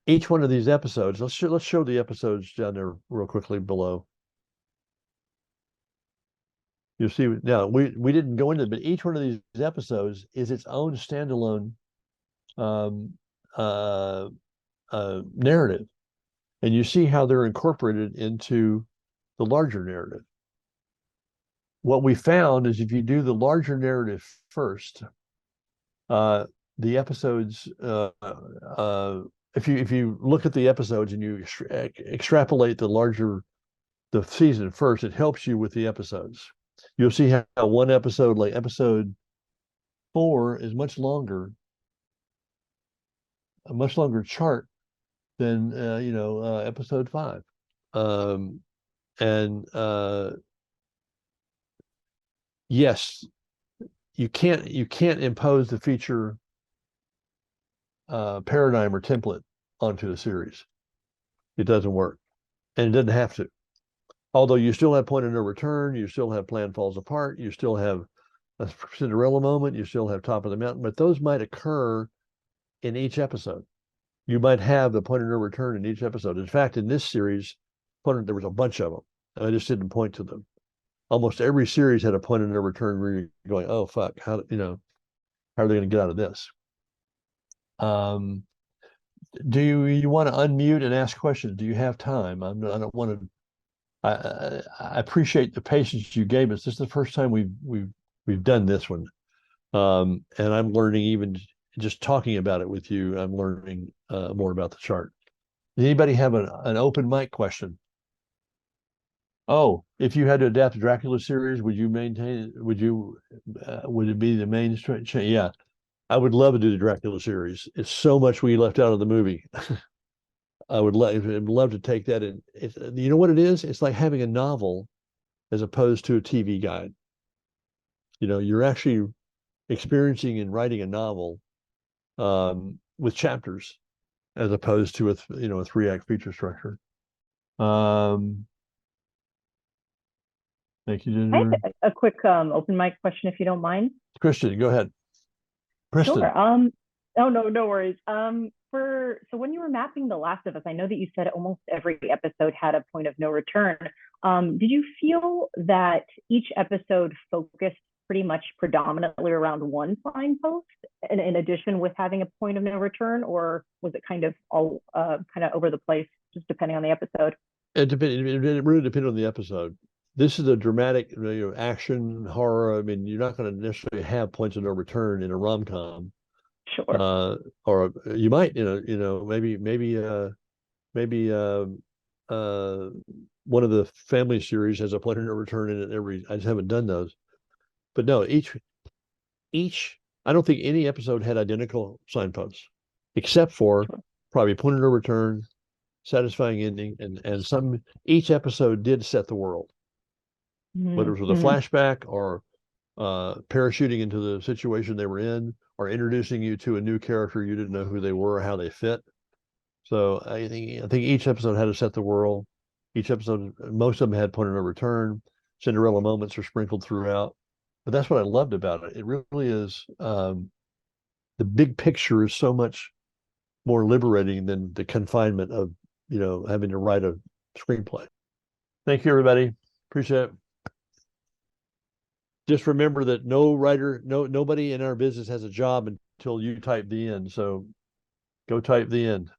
Each one of these episodes, let's show the episodes down there real quickly below. You'll see now we didn't go into it, but each one of these episodes is its own standalone um, uh, narrative, and you see how they're incorporated into the larger narrative. What we found is if you do the larger narrative first, the episodes, if you look at the episodes and you extrapolate the season first, it helps you with the episodes. You'll see how one episode, like episode 4, is a much longer chart than episode 5. And yes, you can't impose the feature paradigm or template onto a series. It doesn't work, and it doesn't have to. Although you still have point of no return, you still have plan falls apart, you still have a Cinderella moment, you still have top of the mountain, but those might occur in each episode. You might have the point of no return in each episode. In fact, in this series, there was a bunch of them. I just didn't point to them. Almost every series had a point of no return where you're going, oh fuck, how are they going to get out of this? Do you want to unmute and ask questions? Do you have time? I don't want to. I appreciate the patience you gave us. This is the first time we've done this one, and I'm learning, even just talking about it with you. I'm learning more about the chart. Does anybody have an open mic question? Oh, if you had to adapt the Dracula series, would you maintain? Would it be the main? Yeah, I would love to do the Dracula series. It's so much we left out of the movie. I would love to take that, and you know what it is? It's like having a novel as opposed to a TV guide. You're actually experiencing and writing a novel with chapters as opposed to a 3-act feature structure. Thank you, Ginger. I have a quick open mic question, if you don't mind. Kristen, go ahead. Kristen. Sure. Oh no worries. So when you were mapping The Last of Us, I know that you said almost every episode had a point of no return. Did you feel that each episode focused pretty much predominantly around one signpost, and in addition with having a point of no return, or was it kind of all kind of over the place, just depending on the episode? It really depended on the episode. This is a dramatic, action horror. I mean, you're not going to necessarily have points of no return in a rom-com. Sure. Or you might, maybe one of the family series has a point of no return in it. I just haven't done those, but no, each. I don't think any episode had identical signposts, except for probably point of no return, satisfying ending, and each episode did set the world. Whether it was with a flashback or parachuting into the situation they were in, or introducing you to a new character you didn't know who they were or how they fit. So I think each episode had to set the world. Each episode, most of them had point of no return. Cinderella moments are sprinkled throughout. But that's what I loved about it. It really is. The big picture is so much more liberating than the confinement of having to write a screenplay. Thank you, everybody. Appreciate it. Just remember that nobody in our business has a job until you type the end. So go type the end.